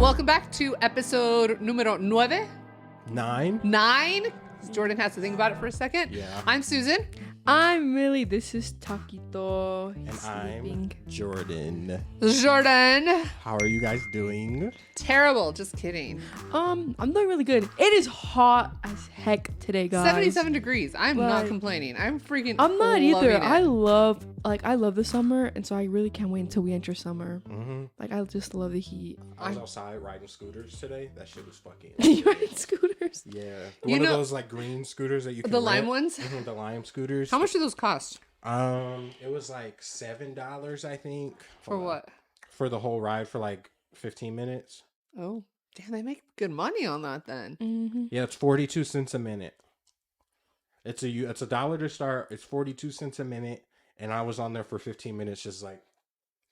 Welcome back to episode numero 9. 9? Jordan has to think about it for a second. Yeah. I'm Susan. I'm Millie. This is Taquito. And He's sleeping. I'm Jordan. Jordan. How are you guys doing? Terrible. Just kidding. I'm doing really good. It is hot as heck today, guys. 77 degrees. I'm not Like, complaining. I'm freaking I'm not loving either. it. I love the summer, and so I really can't wait until we enter summer. Mm-hmm. Like, I just love the heat. I was outside riding scooters today. That shit was fucking. You ride scooters? Yeah. You One know- of those like green scooters that you can The rent. lime ones? Mhm, the lime scooters. How much do those cost? It was like $7, I think. For Hold on. what? For the whole ride for like 15 minutes. Oh, damn, they make good money on that then. Mm-hmm. Yeah, it's 42 cents a minute. It's $1 to start. It's 42 cents a minute, and I was on there for 15 minutes, just like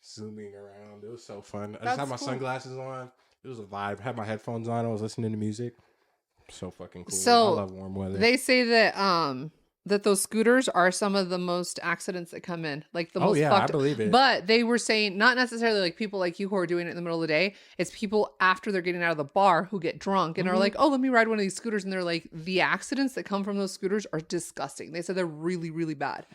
zooming around. It was so fun. I just had my That's cool. sunglasses on. It was a vibe. I had my headphones on. I was listening to music. So fucking cool. So, I love warm weather. They say that that those scooters are some of the most accidents that come in, like the most I fucked. believe it. But they were saying not necessarily like people like you who are doing it in the middle of the day. It's people after they're getting out of the bar who get drunk and are like, "Oh, let me ride one of these scooters," and they're like, the accidents that come from those scooters are disgusting. They said they're really, really bad.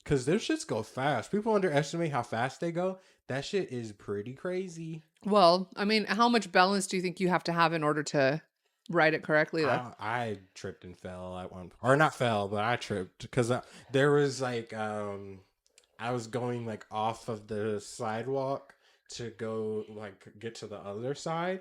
Because their shits go fast. People underestimate how fast they go. That shit is pretty crazy. Well, I mean, how much balance do you think you have to have in order to ride it correctly? Though? I tripped and fell at one, or not fell, but I tripped because there was like I was going like off of the sidewalk to go like get to the other side,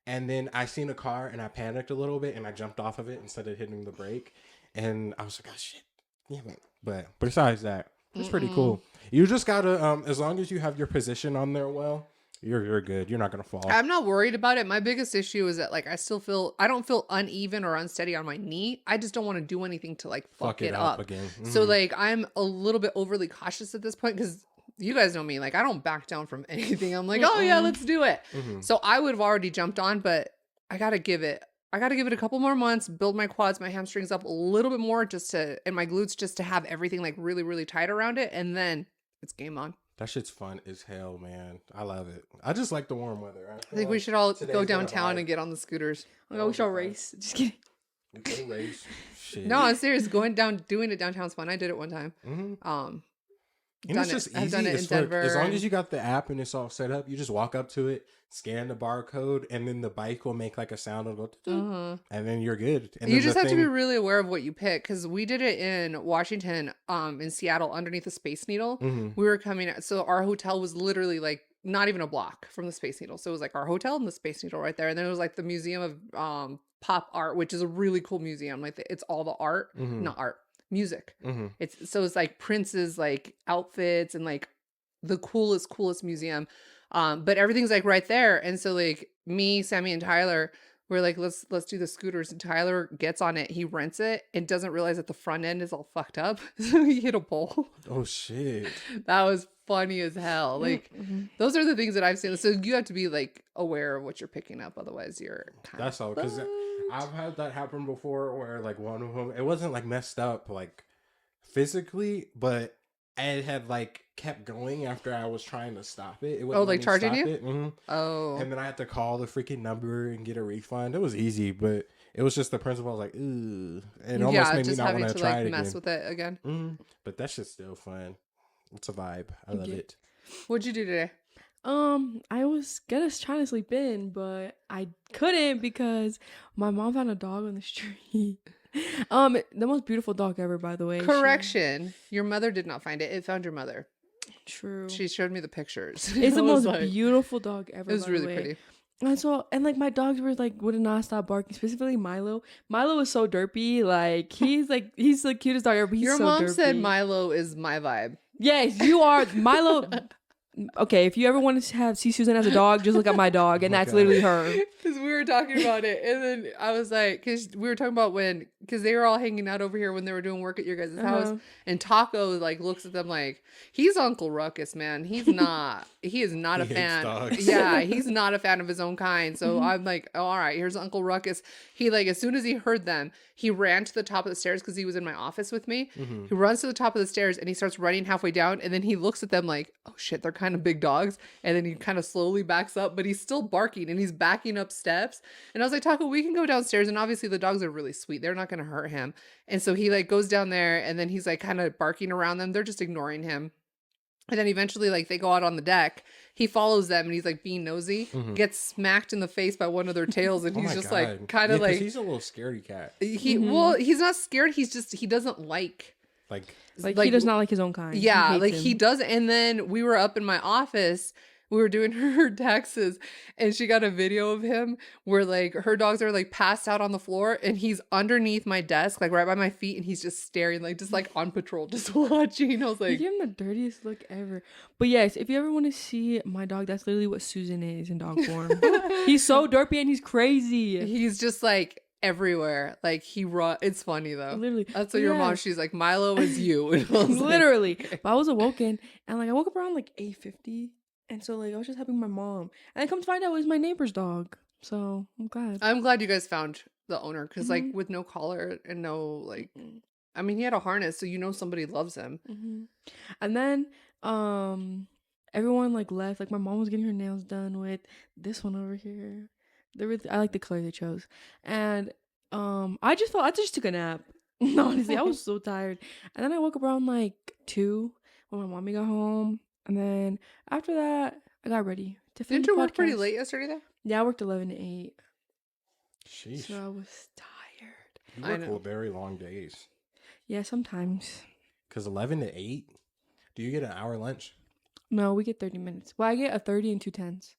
and then I seen a car and I panicked a little bit and I jumped off of it instead of hitting the brake, and I was like, oh shit, yeah, but besides that, it's pretty cool. You just gotta as long as you have your position on there well. You're good. You're not gonna fall. I'm not worried about it. My biggest issue is that like I don't feel uneven or unsteady on my knee. I just don't want to do anything to like fuck it up again. So like I'm a little bit overly cautious at this point because you guys know me. Like I don't back down from anything. I'm like, oh yeah, let's do it. So I would have already jumped on, but I gotta give it a couple more months, build my quads, my hamstrings up a little bit more and my glutes just to have everything like really, really tight around it. And then it's game on. That shit's fun as hell, man. I love it. I just like the warm weather. I think we should all today's go been a downtown vibe. and get on the scooters. Oh, we shall race. Just kidding. We can race. Shit. No, I'm serious. Doing it downtown's fun. I did it one time. And Done it's it. just I've easy done it as in fuck. Denver. As long as you got the app and it's all set up, you just walk up to it, scan the barcode, and then the bike will make like a sound and go, and then you're good. And You then just the have to be thing- really aware of what you pick because we did it in Washington, in Seattle, underneath the Space Needle. We were coming, so our hotel was literally like not even a block from the Space Needle. So it was like our hotel and the Space Needle right there, and then it was like the Museum of Pop Art, which is a really cool museum. Like it's all the art, not art, music. It's like Prince's like outfits and like the coolest museum. But everything's like right there. And so like me, Sammy, and Tyler, we're like, let's do the scooters. And Tyler gets on it, he rents it and doesn't realize that the front end is all fucked up. So he hit a pole. Oh shit. That was funny as hell. Like those are the things that I've seen. So you have to be like aware of what you're picking up. Otherwise you're kind That's all. Because I've had that happen before where like one of them, it wasn't like messed up like physically, but it had like kept going after I was trying to stop it. It wouldn't let like me charging stop you? it. Oh. And then I had to call the freaking number and get a refund. It was easy, but it was just the principle. I was like, ooh. And it almost made me just not having want to to try like it mess again. with it again. But that shit's still fun. It's a vibe. I love it. What'd you do today? I was trying to sleep in, but I couldn't because my mom found a dog on the street. The most beautiful dog ever, by the way. Correction. Your mother did not find it. It found your mother. True. She showed me the pictures. It's the I was most like- beautiful dog ever. It was by the really way. pretty. And like my dogs were like would not stop barking. Specifically Milo. Milo is so derpy. Like he's the cutest dog ever. But he's Your so mom derpy. said Milo is my vibe. Yes, you are Milo. Okay, if you ever want to see Susan as a dog, just look at my dog, and that's literally her. Because we were talking about it, and then I was like, because we were talking about because they were all hanging out over here when they were doing work at your guys' house, and Taco like looks at them like he's Uncle Ruckus, man. He's not. he is not He a hates fan. dogs. Yeah, he's not a fan of his own kind. So I'm like, oh, all right, here's Uncle Ruckus. He like, as soon as he heard them, he ran to the top of the stairs because he was in my office with me. He runs to the top of the stairs and he starts running halfway down. And then he looks at them like, oh shit, they're kind of big dogs. And then he kind of slowly backs up, but he's still barking and he's backing up steps. And I was like, Taco, we can go downstairs. And obviously the dogs are really sweet. They're not going to hurt him. And so he like goes down there and then he's like kind of barking around them. They're just ignoring him. And then eventually, like, they go out on the deck. He follows them and he's like being nosy, gets smacked in the face by one of their tails. And he's just like, kind of like, he's a little scaredy cat. Well, he's not scared. He's just, he doesn't like he does not like his own kind. Yeah, like he does. And then we were up in my office. We were doing her taxes and she got a video of him where like her dogs are like passed out on the floor and he's underneath my desk, like right by my feet. And he's just staring, like just like on patrol, just watching. I was like, you give him the dirtiest look ever. But yes, if you ever want to see my dog, that's literally what Susan is in dog form. He's so derpy and he's crazy. He's just like everywhere. Like it's funny though. Literally. That's what your mom, she's like, Milo is you. And I was literally. Like, okay. But I was awoken and like I woke up around like 8:50. And so, like, I was just helping my mom. And I come to find out it was my neighbor's dog. So, I'm glad. I'm glad you guys found the owner. Because, like, with no collar and no, like... I mean, he had a harness, so you know somebody loves him. And then, everyone, like, left. Like, my mom was getting her nails done with this one over here. I like the color they chose. And, I just took a nap. Honestly, I was so tired. And then I woke up around, like, 2 when my mommy got home. And then after that, I got ready to film. Didn't you work pretty late yesterday, though? Yeah, I worked 11 to 8. Sheesh. So I was tired. You work very long days. Yeah, sometimes. Because 11 to 8? Do you get an hour lunch? No, we get 30 minutes. Well, I get a 30 and 2 10s.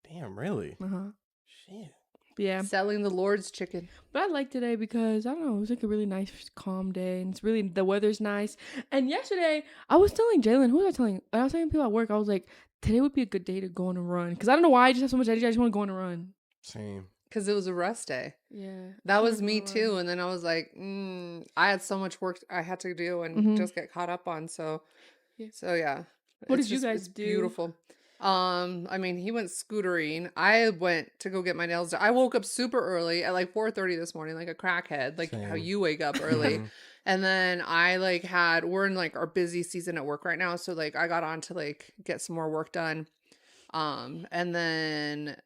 Damn, really? Uh-huh. Shit. Yeah. Selling the Lord's chicken. But I like today because, I don't know, it was like a really nice, calm day. And it's really, the weather's nice. And yesterday, I was telling Jalen, who was I telling? I was telling people at work, I was like, today would be a good day to go on a run. Because I don't know why I just have so much energy. I just want to go on a run. Same. Because it was a rest day. Yeah. That was me too. And then I was like, I had so much work I had to do and just get caught up on. So yeah. What did you guys do? Beautiful. I mean, he went scootering. I went to go get my nails done. I woke up super early at like 4:30 this morning, like a crackhead, like how you wake up early. And then I like we're in like our busy season at work right now. So like I got on to like get some more work done. And then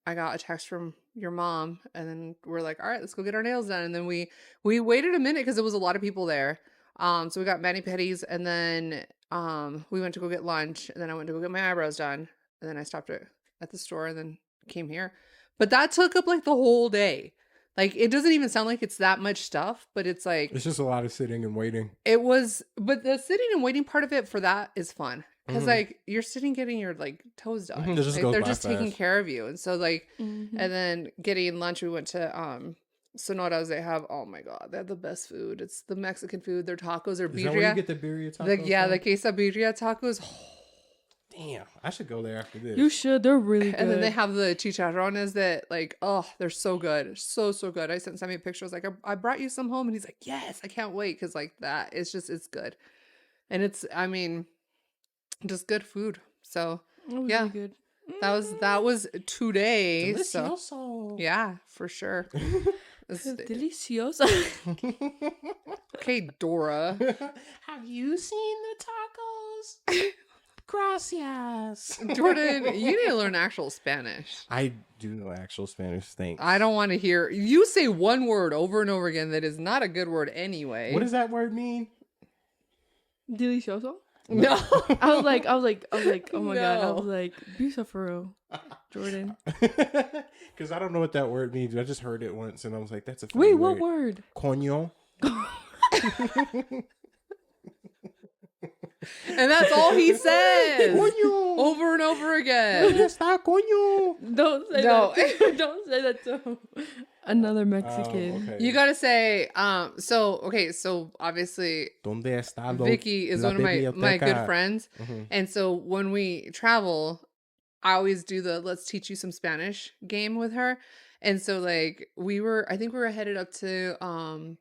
I got a text from your mom and then we're like, all right, let's go get our nails done. And then we waited a minute because there was a lot of people there. So we got mani-pedis and then we went to go get lunch and then I went to go get my eyebrows done and then I stopped at the store and then came here. But that took up like the whole day. Like it doesn't even sound like it's that much stuff, but it's like it's just a lot of sitting and waiting. But the sitting and waiting part of it for that is fun. Because like you're sitting getting your like toes done. They're just taking care of you. And so like and then getting lunch, we went to Sonora's. They have, oh my god, they have the best food. It's the Mexican food. Their tacos are birria. Is that where you get the birria tacos? The quesabirria tacos. Damn, I should go there after this. You should. They're really good. And then they have the chicharrones that like, oh, they're so good. So good. I sent Sammy a picture. I was like, I brought you some home. And he's like, yes, I can't wait. Because like that, it's good. And it's, I mean, just good food. So yeah, really good. That was today. Delicioso. So, yeah, for sure. It's delicioso. Okay, Dora. Have you seen the tacos? Gracias. Jordan, you need to learn actual Spanish. I do know actual Spanish. Thanks. I don't want to hear you say one word over and over again that is not a good word anyway. What does that word mean? Delicioso? No. I was like, oh my god. I was like, beautiful, Jordan. Because I don't know what that word means. I just heard it once and I was like, that's a funny Wait, word. what word? Coño. And that's all he says. Coño. Over and over again. Está coño. Don't say that. Don't say that to another Mexican. Okay. You gotta say, so obviously ¿Dónde está Vicky is one of my good friends. And so when we travel, I always do the let's teach you some Spanish game with her. And so like I think we were headed up to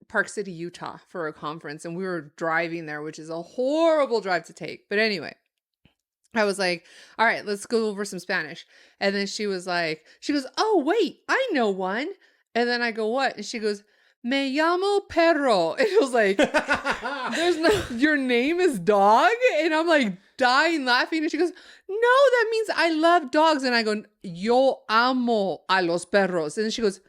Park City, Utah for a conference and we were driving there, which is a horrible drive to take. But anyway, I was like, all right, let's go over some Spanish. And then she goes, oh, wait, I know one. And then I go, what? And she goes, me llamo perro. And I was like, there's no, your name is dog? And I'm like dying laughing. And she goes, no, that means I love dogs. And I go, yo amo a los perros. And then she goes,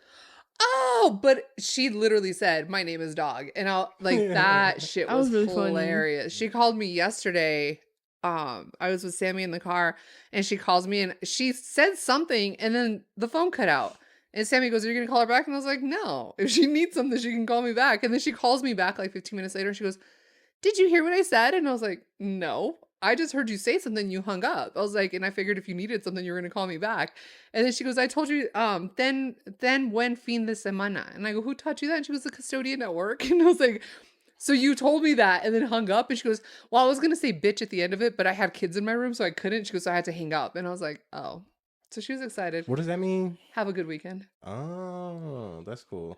oh, but she literally said, my name is dog. And I like that shit That was was really hilarious. funny. She called me yesterday. I was with Sammy in the car and she calls me and she said something and then the phone cut out. And Sammy goes, are you going to call her back? And I was like, no, if she needs something, she can call me back. And then she calls me back like 15 minutes later and she goes, did you hear what I said? And I was like, no, I just heard you say something. You hung up. I was like, and I figured if you needed something, you were going to call me back. And then she goes, I told you, then when fin de semana? And I go, who taught you that? And she was the custodian at work. And I was like, so you told me that and then hung up. And she goes, well, I was going to say bitch at the end of it, but I had kids in my room, so I couldn't. She goes, so I had to hang up. And I was like, oh. So she was excited. What does that mean? Have a good weekend. Oh, that's cool.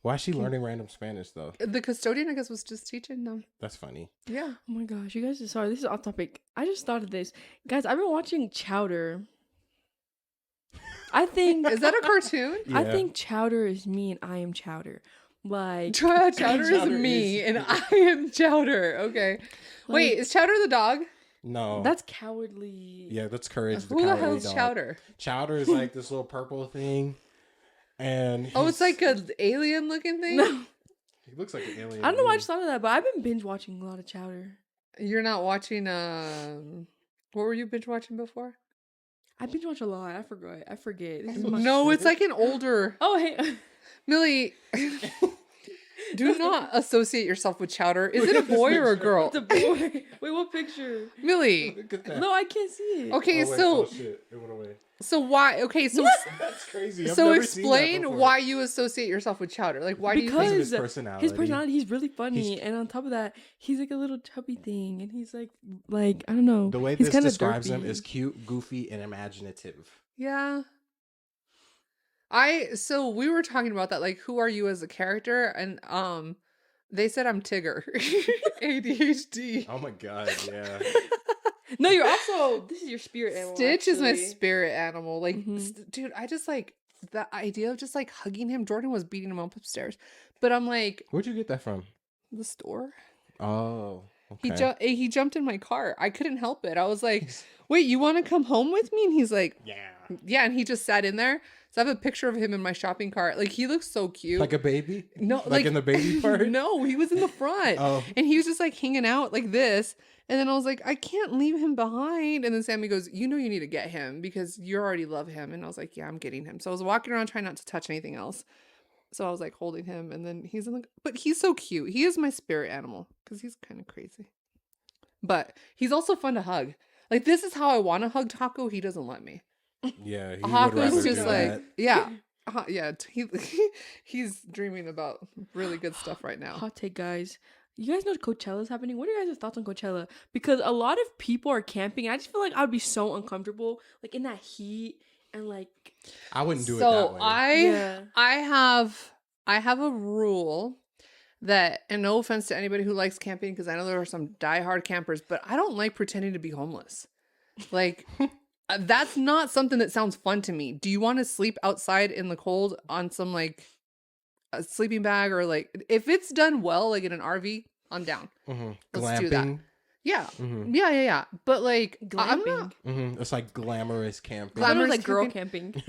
Why is she learning random Spanish, though? The custodian, I guess, was just teaching them. That's funny. Yeah. Oh my gosh, you guys are sorry. This is off topic. I just thought of this. Guys, I've been watching Chowder. I think Is that a cartoon? I Yeah. think Chowder is me and I am Chowder. Like Chowder is Chowder me is- and I am Chowder. Okay. Wait, is Chowder the dog? No. that's cowardly. Yeah, that's Courage the Who the Cowardly hell's Dog. Chowder? Chowder is like this little purple thing. And Oh, it's he's- like an alien looking thing? No, he looks like an alien. I don't know why I to just thought of that, but I've been binge watching a lot of Chowder. You're not watching, what were you binge watching before? I binge watch a lot. I forget. This is my- No, it's like an older. Oh, hey. Millie, do not associate yourself with Chowder. Is it a boy or a girl? It's a boy. Wait, what picture? Millie. Look at that. No, I can't see it. Okay, Oh, wait, so oh, shit. It went away. so why? Okay, so That's crazy. I've so never seen that explain before. why you associate yourself with Chowder. Like, why do you Because think? of his Because personality. his personality, he's really funny, He's- and on top of that, he's like a little chubby thing, and he's like I don't know. The way he's this kinda describes him derpy. is cute, goofy, and imaginative. Yeah. So we were talking about that. Like, who are you as a character? And they said I'm Tigger, ADHD. Oh my god, yeah. No, you're also this is your spirit animal. Stitch is my actually. spirit animal. Like, Mhm. dude, I just like the idea of just like hugging him. Jordan was beating him up upstairs, but I'm like, Where'd you get that from? the store. Oh, okay. He jumped in my car. I couldn't help it. I was like, wait, you want to come home with me? And he's like, Yeah. yeah. And he just sat in there. So I have a picture of him in my shopping cart. Like, he looks so cute. Like a baby? No, Like in the baby part? No, he was in the front. Oh. And he was just like hanging out like this. And then I was like, I can't leave him behind. And then Sammy goes, you know, you need to get him because you already love him. And I was like, yeah, I'm getting him. So I was walking around trying not to touch anything else. So I was like holding him. And then he's in the, but he's so cute. He is my spirit animal because he's kind of crazy. But he's also fun to hug. Like, this is how I want to hug Taco. He doesn't let me. Yeah, he would Haku's rather just do like, that. yeah. Yeah, he's dreaming about really good stuff right now. Hot take, guys. You guys know Coachella's happening. What are your guys' thoughts on Coachella? Because a lot of people are camping. I just feel like I would be so uncomfortable, like in that heat and like. I wouldn't do it So that way. Yeah. I have a rule that, and no offense to anybody who likes camping, because I know there are some diehard campers, but I don't like pretending to be homeless. Like, that's not something that sounds fun to me. Do you want to sleep outside in the cold on some like a sleeping bag, or like if it's done well, like in an RV, I'm down. Mhm. Let's do that. Glamping. Yeah. Mhm. Yeah. But like, I'm Glamping. not. Mhm. It's like glamorous camping. I thought it was Glamorous like girl camping.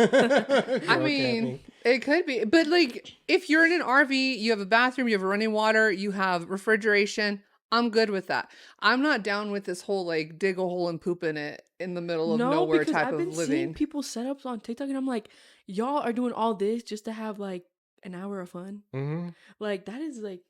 I mean, it could be, but like if you're in an RV, you have a bathroom, you have a running water, you have refrigeration. I'm good with that. I'm not down with this whole like dig a hole and poop in it in the middle of No, nowhere because type I've of been seeing living. people setups on TikTok, and I'm like, y'all are doing all this just to have like an hour of fun. hmm Like that is like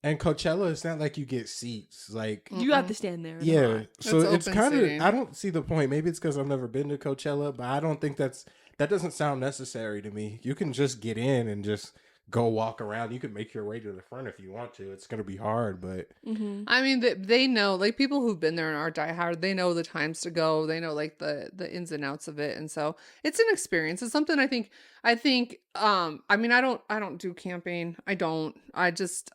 And Coachella, it's not like you get seats. Like, you have to stand there. yeah. So it's open kind of, seating. I don't see the point. Maybe it's because I've never been to Coachella, but I don't think that doesn't sound necessary to me. You can just get in and just go walk around. You can make your way to the front if you want to. It's going to be hard, but Mm-hmm. I mean, they know, like people who've been there and are diehard, they know the times to go. They know like the ins and outs of it, and so it's an experience. It's something I think. I mean, I don't do camping. I don't. I just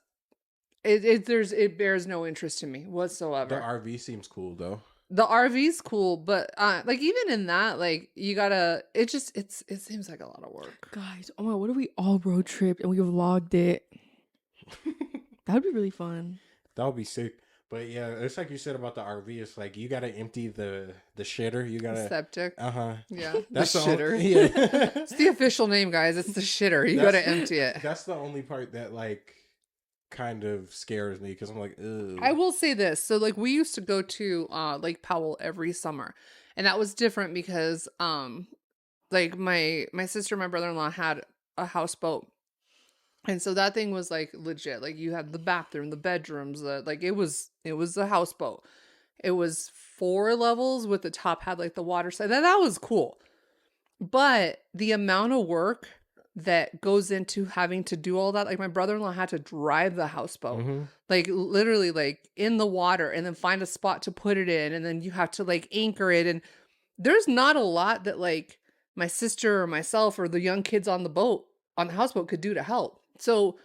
it bears no interest to me the whatsoever. RV seems cool though. the RV's cool, but like even in that, like you gotta. It seems like a lot of work. Guys, oh my, what if we all road tripped and we vlogged it? That would be really fun. That would be sick. But yeah, it's like you said about the RV. It's like you gotta empty the shitter. You gotta Septic. Yeah, That's the shitter. Yeah, it's the official name, guys. It's the shitter. You gotta empty it. That's the only part that like kind of scares me because I'm like, ugh. I will say this. So like we used to go to Lake Powell every summer, and that was different because like my sister and my brother-in-law had a houseboat. And so that thing was like legit. Like you had the bathroom, the bedrooms, like it was a houseboat. It was 4 levels with the top had like the water side. That was cool. But the amount of work that goes into having to do all that, like my brother-in-law had to drive the houseboat, like literally like in the water and then find a spot to put it in. And then you have to like anchor it. And there's not a lot that like my sister or myself or the young kids on the houseboat could do to help. So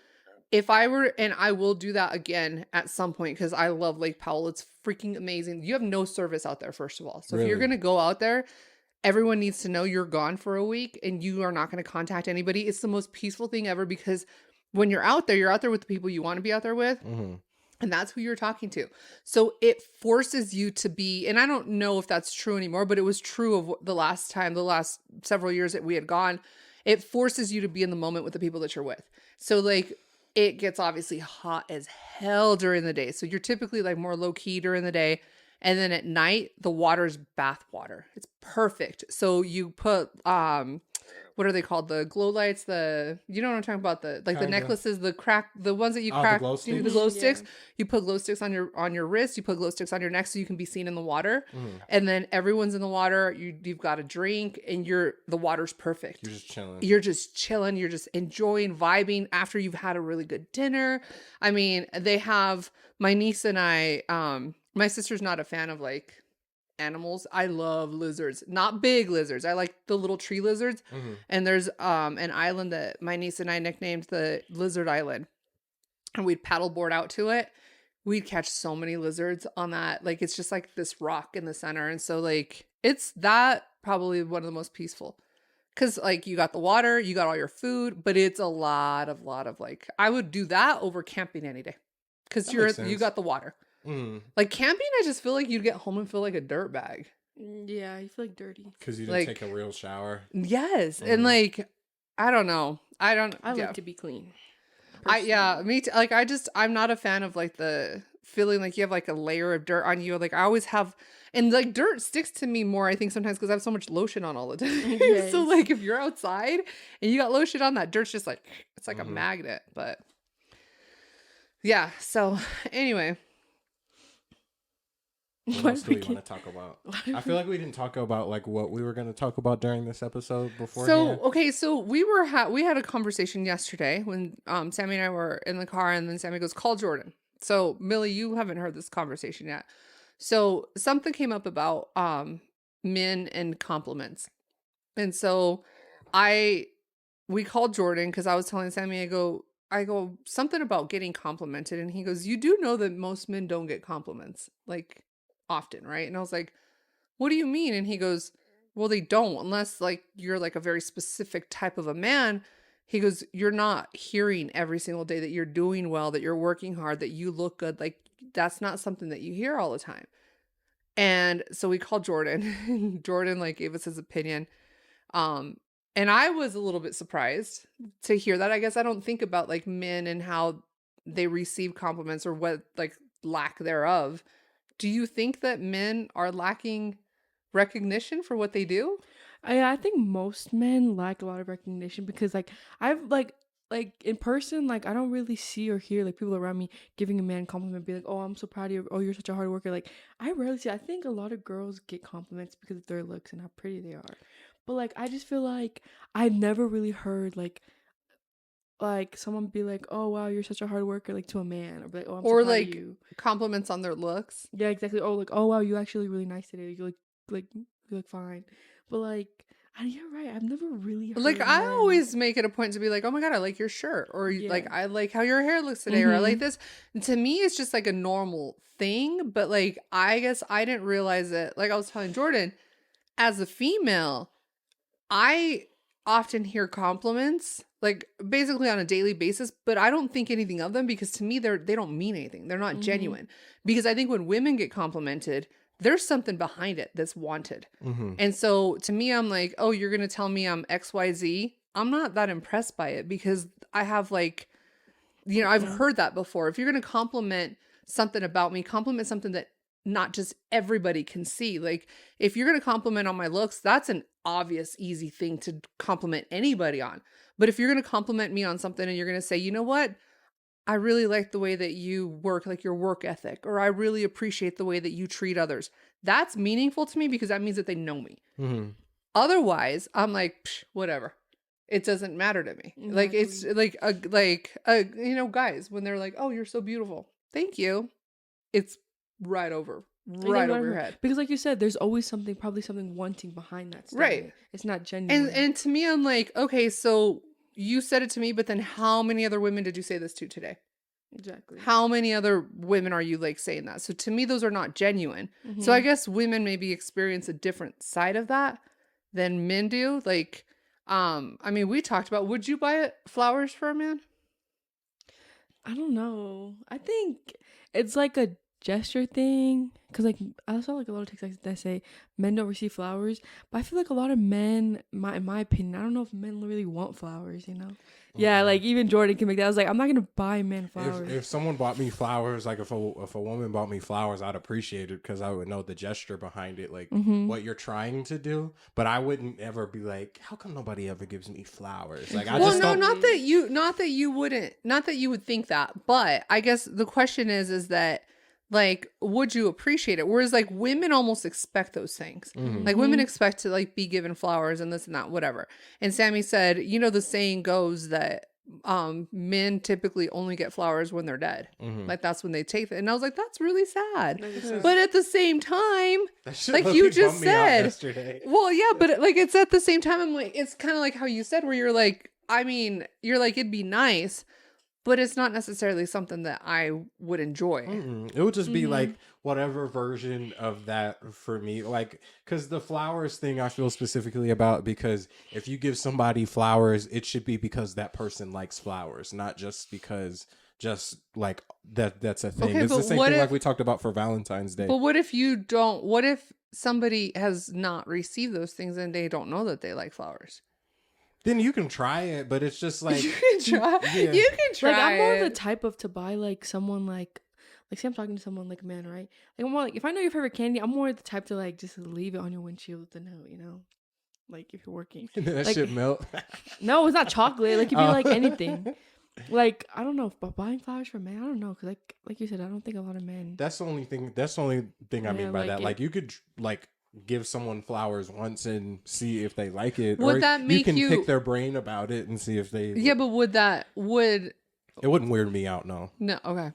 if I were, and I will do that again at some point because I love Lake Powell. It's freaking amazing. You have no service out there, first of all. So if you're going to go out there, everyone needs to know you're gone for a week and you are not going to contact anybody. It's the most peaceful thing ever because when you're out there with the people you want to be out there with. And that's who you're talking to. So it forces you to be, and I don't know if that's true anymore, but it was true of the last several years that we had gone. It forces you to be in the moment with the people that you're with. So like it gets obviously hot as hell during the day. So you're typically like more low key during the day. And then at night, the water's bath water. It's perfect. So you put, what are they called? The glow lights, you know what I'm talking about? The necklaces, the ones that you crack, the glow sticks. Yeah. You put glow sticks on your wrist, you put glow sticks on your neck so you can be seen in the water. And then everyone's in the water, you've got a drink and the water's perfect. You're just chilling. You're just enjoying, vibing after you've had a really good dinner. I mean, they have my niece and I, my sister's not a fan of like animals. I love lizards, not big lizards. I like the little tree lizards. And there's an island that my niece and I nicknamed the Lizard Island, and we'd paddleboard out to it. We'd catch so many lizards on that. Like it's just like this rock in the center, and so like it's that probably one of the most peaceful because like you got the water, you got all your food, but it's a lot of like I would do that over camping any day because you got the water. Like camping, I just feel like you'd get home and feel like a dirt bag. Yeah, you feel like dirty because you didn't take a real shower. Yes, and like I don't know. I like to be clean. Me too. Like I'm not a fan of like the feeling like you have like a layer of dirt on you. Like I always have, and like dirt sticks to me more. I think sometimes because I have so much lotion on all the time. Yes. So like if you're outside and you got lotion on, that dirt's just like it's like a magnet. But yeah. So anyway. What else do we want to talk about? I feel like we didn't talk about like what we were going to talk about during this episode before. So we had a conversation yesterday when Sammy and I were in the car, and then Sammy goes, "Call Jordan." So Millie, you haven't heard this conversation yet. So something came up about men and compliments, and so we called Jordan because I was telling Sammy, I go something about getting complimented, and he goes, "You do know that most men don't get compliments like often, right?" And I was like, "What do you mean?" And he goes, "Well, they don't unless like you're like a very specific type of a man." He goes, "You're not hearing every single day that you're doing well, that you're working hard, that you look good. Like that's not something that you hear all the time." And so we called Jordan and Jordan like gave us his opinion. And I was a little bit surprised to hear that. I guess I don't think about like men and how they receive compliments or what like lack thereof. Do you think that men are lacking recognition for what they do? I think most men lack a lot of recognition because like I've like in person, like I don't really see or hear like people around me giving a man a compliment, be like, "Oh, I'm so proud of you," "Oh, you're such a hard worker." Like I rarely see. I think a lot of girls get compliments because of their looks and how pretty they are. But like I just feel like I've never really heard like someone be like, "Oh wow, you're such a hard worker," like to a man, or be like, "Oh, I'm so proud like of you." Compliments on their looks. Yeah, exactly. Oh, like, "Oh wow, you actually look really nice today. You look fine." But like You're right. I've never really heard Like, I men- always make it a point to be like, oh my God, I like your shirt. Or like, Yeah. I like how your hair looks today. Or I like Mhm. this. And to me, it's just like a normal thing. But like, I guess I didn't realize it. Like I was telling Jordan, as a female, I often hear compliments like basically on a daily basis, but I don't think anything of them because to me they don't mean anything. They're not Mhm. genuine. Because I think when women get complimented, there's something behind it that's wanted. Mm-hmm. And so to me, I'm like, oh, you're gonna tell me I'm XYZ. I'm not that impressed by it because I have like, I've Yeah. heard that before. If you're gonna compliment something about me, compliment something that not just everybody can see. Like if you're gonna compliment on my looks, that's an obvious, easy thing to compliment anybody on. But if you're gonna compliment me on something and you're gonna say, you know what? I really like the way that you work, like your work ethic, or I really appreciate the way that you treat others. That's meaningful to me because that means that they know me. Mm-hmm. Otherwise, I'm like, psh, whatever. It doesn't matter to me. Like it's guys when they're like, "Oh, you're so beautiful." Thank you. It's right over your head. Because like you said, there's always something, probably something wanting behind that Right. statement. It's not genuine. And to me, I'm like, okay, so you said it to me, but then how many other women did you say this to today? Exactly. How many other women are you like saying that? So to me, those are not genuine. So I guess women maybe experience a different side of that than men do. Like, I mean, we talked about, would you buy flowers for a man? I don't know. I think it's like a gesture thing. Cause like I saw like a lot of TikToks that say men don't receive flowers, but I feel like a lot of men, in my opinion, I don't know if men really want flowers. Yeah, like even Jordan can make that. I was like, I'm not gonna buy men flowers. If someone bought me flowers, like if a woman bought me flowers, I'd appreciate it because I would know the gesture behind it, like what you're trying to do. But I wouldn't ever be like, how come nobody ever gives me flowers? Like I just don't. not that you wouldn't, not that you would think that, but I guess the question is that like, would you appreciate it? Whereas like women almost expect those things. Like women expect to like be given flowers and this and that, whatever. And Sammy said, the saying goes that men typically only get flowers when they're dead. Like that's when they take it. And I was like, that's really sad. But at the same time, like you just said, well, yeah, but like it's at the same time, I'm like, it's kind of like how you said where you're like, I mean, you're like, it'd be nice, but it's not necessarily something that I would enjoy. It would just be like whatever version of that for me. Like, because the flowers thing I feel specifically about, because if you give somebody flowers, it should be because that person likes flowers, not just because just like that's a thing. Okay, it's the but same what thing if- like we talked about for Valentine's Day. But what if somebody has not received those things and they don't know that they like flowers? Then you can try it, but it's just like You can try. Yeah. You can try. Like I'm more of it. the type of to buy like someone like say I'm talking to someone like a man, right? Like I'm more like if I know your favorite candy, I'm more the type to like just leave it on your windshield with a note, like if you're working. that like, shit melt. No, it's not chocolate. Like it could be like anything. Like I don't know, but buying flowers for men, I don't know, cause like you said, I don't think a lot of men. That's the only thing. That's the only thing I mean by like that. it. Like you could like give someone flowers once and see if they like it. Would or that make you can you- pick their brain about it and see if they. Yeah, but would It wouldn't weird me out. No. okay.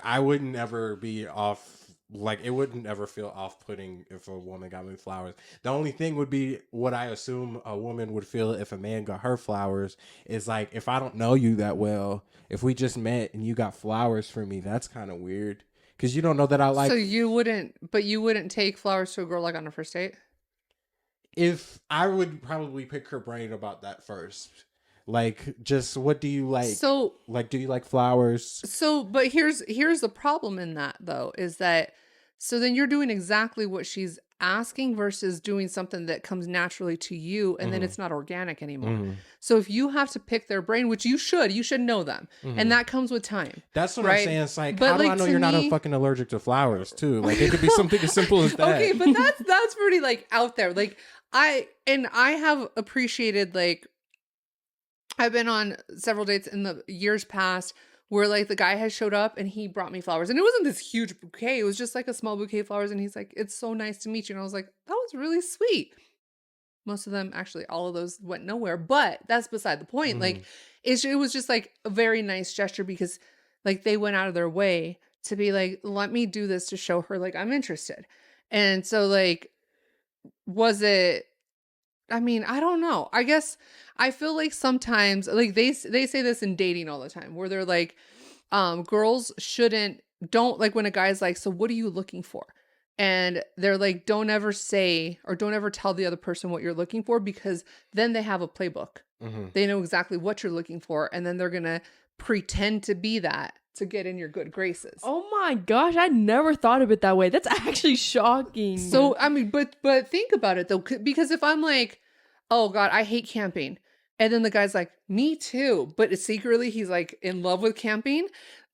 I wouldn't ever be off. Like it wouldn't ever feel off-putting if a woman got me flowers. The only thing would be what I assume a woman would feel if a man got her flowers is like, if I don't know you that well, if we just met and you got flowers for me, that's kind of weird because you don't know that I like. So you wouldn't take flowers to a girl like on a first date? If I would probably pick her brain about that first. Like, just what do you like? So like, do you like flowers? So, but here's the problem in that though, is that so then you're doing exactly what she's asking versus doing something that comes naturally to you and then it's not organic anymore. So if you have to pick their brain, which you should know them. And that comes with time. That's what right? I'm saying. It's like, But how do like, I know to you're not me- fucking allergic to flowers too? Like it could be something as simple as that. Okay, but that's pretty like out there. Like I have appreciated like I've been on several dates in the years past where like the guy has showed up and he brought me flowers and it wasn't this huge bouquet. It was just like a small bouquet of flowers. And he's like, it's so nice to meet you. And I was like, that was really sweet. Most of them, actually, all of those went nowhere, but that's beside the point. Like it was just like a very nice gesture because like they went out of their way to be like, let me do this to show her like I'm interested. And so like, was it I mean, I don't know. I guess I feel like sometimes like they say this in dating all the time where they're like, girls don't like when a guy's like, so what are you looking for? And they're like, don't ever say or don't ever tell the other person what you're looking for, because then they have a playbook. They know exactly what you're looking for, and then they're gonna pretend to be that to get in your good graces. Oh my gosh, I never thought of it that way. That's actually shocking. So I mean, but think about it though, because if I'm like, oh God, I hate camping, and then the guy's like, me too, but secretly he's like in love with camping.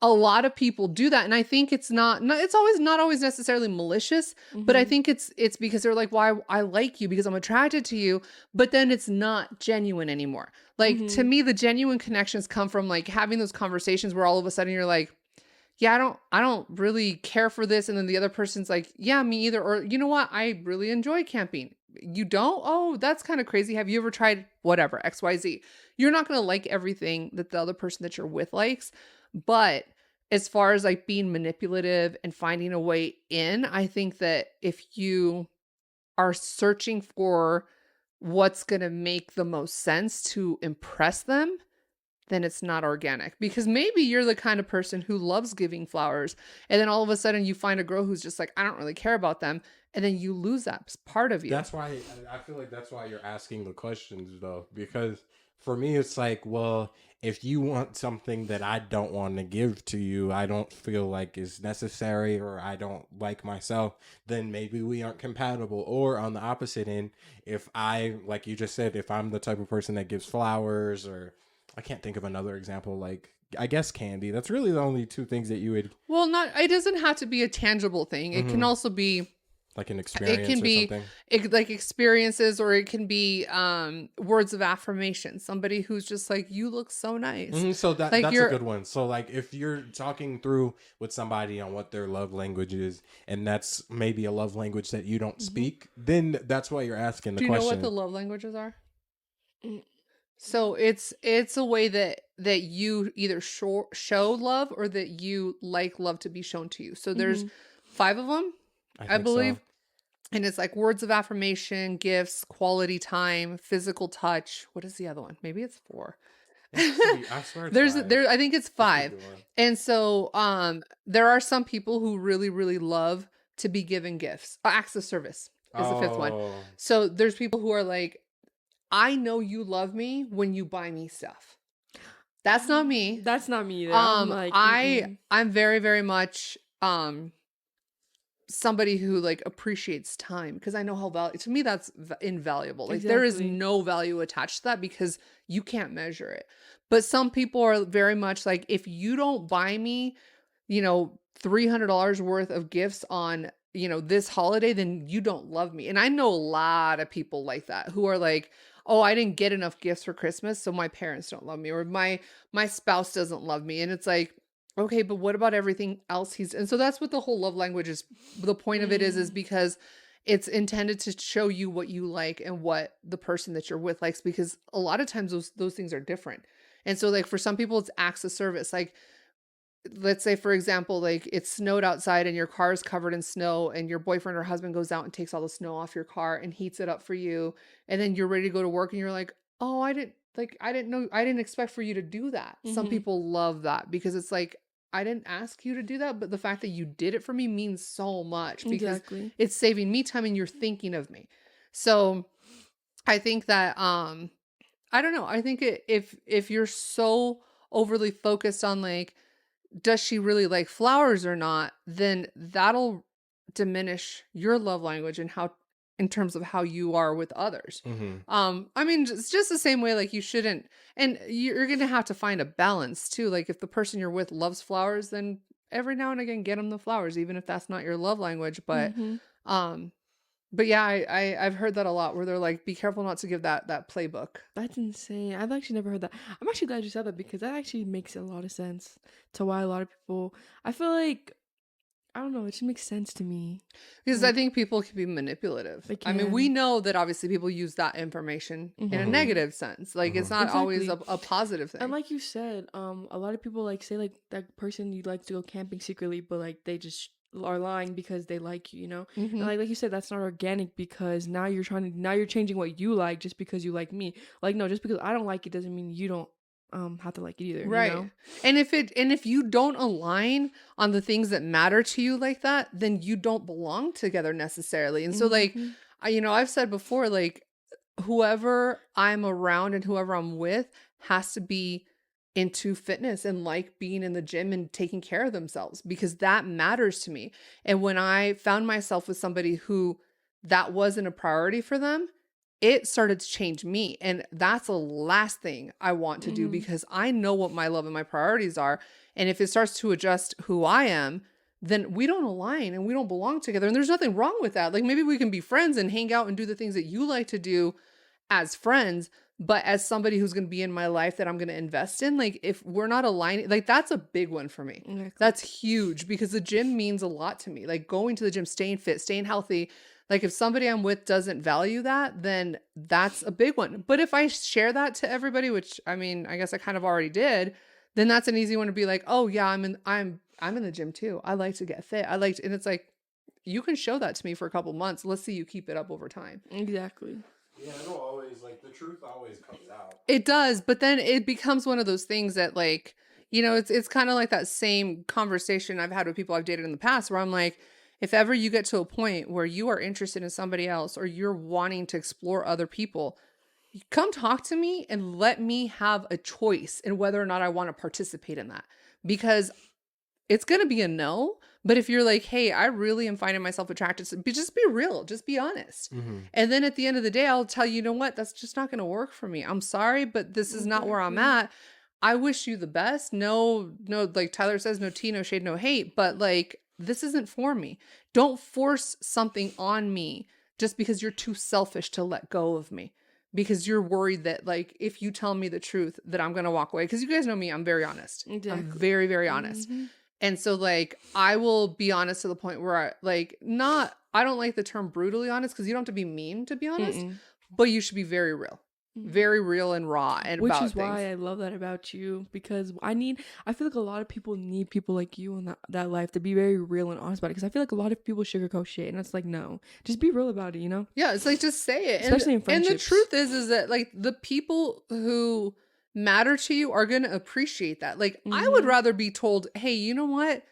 A lot of people do that, and I think it's it's always not always necessarily malicious, but I think it's because they're like, well, I like you because I'm attracted to you, but then it's not genuine anymore. Like to me, the genuine connections come from like having those conversations where all of a sudden you're like, yeah, I don't really care for this. And then the other person's like, yeah, me either. Or, you know what? I really enjoy camping. You don't? Oh, that's kind of crazy. Have you ever tried whatever, XYZ? You're not going to like everything that the other person that you're with likes. But as far as like being manipulative and finding a way in, I think that if you are searching for what's going to make the most sense to impress them, then it's not organic, because maybe you're the kind of person who loves giving flowers, and then all of a sudden you find a girl who's just like, I don't really care about them, and then you lose that part of you. That's why I feel like that's why you're asking the questions though, because for me it's like, well, if you want something that I don't want to give to you, I don't feel like is necessary, or I don't like myself, then maybe we aren't compatible. Or on the opposite end, if I, like you just said, if I'm the type of person that gives flowers, or I can't think of another example, like I guess candy. That's really the only two things that you would. Well, it doesn't have to be a tangible thing. It can also be like an experience. It can be like experiences, or it can be words of affirmation. Somebody who's just like, you look so nice. So that's a good one. So like if you're talking through with somebody on what their love language is, and that's maybe a love language that you don't speak, then that's why you're asking the question. Do you know what the love languages are? So it's a way that you either show love, or that you like love to be shown to you. So there's 5 of them, I believe. So. And it's like words of affirmation, gifts, quality time, physical touch. What is the other one? Maybe it's 4. I swear I think it's 5. And so there are some people who really, really love to be given gifts. Acts of service is the 5th one. So there's people who are like, I know you love me when you buy me stuff. That's not me. That's not me either. I'm very, very much somebody who like appreciates time, because I know how to me that's invaluable. Like there is no value attached to that because you can't measure it. But some people are very much like, if you don't buy me, $300 worth of gifts on, this holiday, then you don't love me. And I know a lot of people like that who are like, oh, I didn't get enough gifts for Christmas, so my parents don't love me, or my spouse doesn't love me. And it's like, okay, but what about everything else and so that's what the whole love language is. The point of it is because it's intended to show you what you like and what the person that you're with likes, because a lot of times those things are different. And so like for some people it's acts of service. Like let's say, for example, like it snowed outside and your car is covered in snow, and your boyfriend or husband goes out and takes all the snow off your car and heats it up for you. And then you're ready to go to work and you're like, oh, I didn't expect for you to do that. Some people love that because it's like, I didn't ask you to do that, but the fact that you did it for me means so much, because it's saving me time and you're thinking of me. So I think that, I don't know. I think if you're so overly focused on like, does she really like flowers or not, then that'll diminish your love language and in terms of how you are with others. I mean, it's just the same way, like you shouldn't, and you're going to have to find a balance too. Like if the person you're with loves flowers, then every now and again, get them the flowers, even if that's not your love language. But yeah, I've heard that a lot, where they're like, be careful not to give that playbook. That's insane. I've actually never heard that. I'm actually glad you said that, because that actually makes a lot of sense to why a lot of people, I feel like, I don't know, it just makes sense to me. Because I think people can be manipulative. I mean, we know that obviously people use that information in a negative sense. Like it's not always a positive thing. And like you said, a lot of people like say like that person you'd like to go camping secretly, but like they just are lying because they like you, you know? Mm-hmm. And like you said, that's not organic because now you're changing what you like just because you like me. Like, no, just because I don't like it doesn't mean you don't have to like it either, Right. you know? And if you don't align on the things that matter to you like that, then you don't belong together necessarily. And so like, Mhm. I've said before, like whoever I'm around and whoever I'm with has to be into fitness and like being in the gym and taking care of themselves because that matters to me. And when I found myself with somebody who that wasn't a priority for them, it started to change me. And that's the last thing I want to do Mhm. because I know what my love and my priorities are. And if it starts to adjust who I am, then we don't align and we don't belong together. And there's nothing wrong with that. Like maybe we can be friends and hang out and do the things that you like to do as friends, but as somebody who's going to be in my life that I'm going to invest in, like if we're not aligning, like that's a big one for me. Exactly. That's huge because the gym means a lot to me. Like going to the gym, staying fit, staying healthy. Like if somebody I'm with doesn't value that, then that's a big one. But if I share that to everybody, which I mean, I guess I kind of already did, then that's an easy one to be like, "Oh yeah, I'm in the gym too. I like to get fit. And it's like you can show that to me for a couple months. Let's see you keep it up over time." Exactly. Yeah, it'll always, like, the truth always comes out. It does, but then it becomes one of those things that like, it's kind of like that same conversation I've had with people I've dated in the past where I'm like, if ever you get to a point where you are interested in somebody else or you're wanting to explore other people, come talk to me and let me have a choice in whether or not I want to participate in that. Because it's going to be a no. But if you're like, hey, I really am finding myself attracted to, just be real, just be honest. Mm-hmm. And then at the end of the day, I'll tell you, you know what, that's just not going to work for me. I'm sorry, but this is not where I'm at. I wish you the best. No, like Tyler says, no tea, no shade, no hate. But like, this isn't for me. Don't force something on me just because you're too selfish to let go of me. Because you're worried that like, if you tell me the truth that I'm going to walk away. Because you guys know me, I'm very honest. Exactly. I'm very, very honest. Mhm. And so like I will be honest to the point where I don't like the term brutally honest because you don't have to be mean to be honest, Mm-mm. but you should be very real. Mhm. Very real and raw and Which about is why things. I love that about you because I feel like a lot of people need people like you in that life to be very real and honest about it because I feel like a lot of people sugarcoat shit and it's like, no, just be real about it, you know? Yeah, it's like just say it. Especially in And the friendships. truth is that like the people who matter to you are going to appreciate that. Like I would Mhm. rather be told, "Hey, you know what?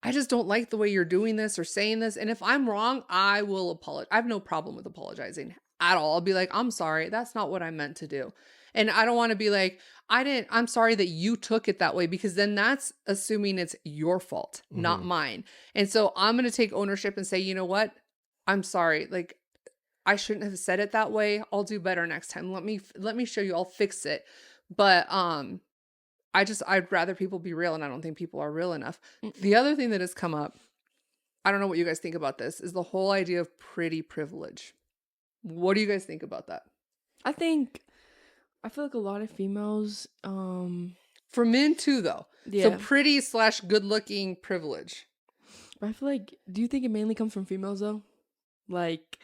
I just don't like the way you're doing this or saying this. And if I'm wrong, I will apologize. I have no problem with apologizing at all. I'll be like, I'm sorry. That's not what I meant to do. And I don't want to be like, I'm sorry that you took it that way because then that's assuming it's your fault, not mine. And so I'm going to take ownership and say, you know what? I'm sorry. Like, I shouldn't have said it that way. I'll do better next time. Let me show you. I'll fix it. But, I'd rather people be real, and I don't think people are real enough. The other thing that has come up, I don't know what you guys think about this, is the whole idea of pretty privilege. What do you guys think about that? I feel like a lot of females, For men too, though. yeah. So pretty / good looking privilege. But I feel like, do you think it mainly comes from females though? Like,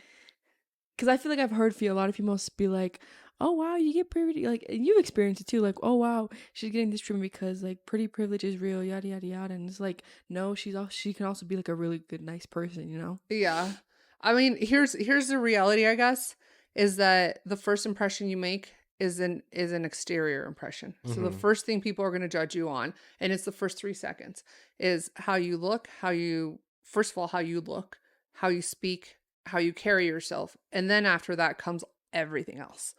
because I feel like I've heard a lot of females be like, oh wow, you get pretty, like, and you've experienced it too, like, oh wow, she's getting this treatment because like pretty privilege is real, yada yada yada, and it's like, no, she can also be like a really good, nice person, you know? Yeah. I mean, here's the reality, I guess, is that the first impression you make is an exterior impression. So the first thing people are going to judge you on, and it's the first 3 seconds, is how you look, first of all, how you look, how you speak, how you carry yourself. And then after that comes everything else.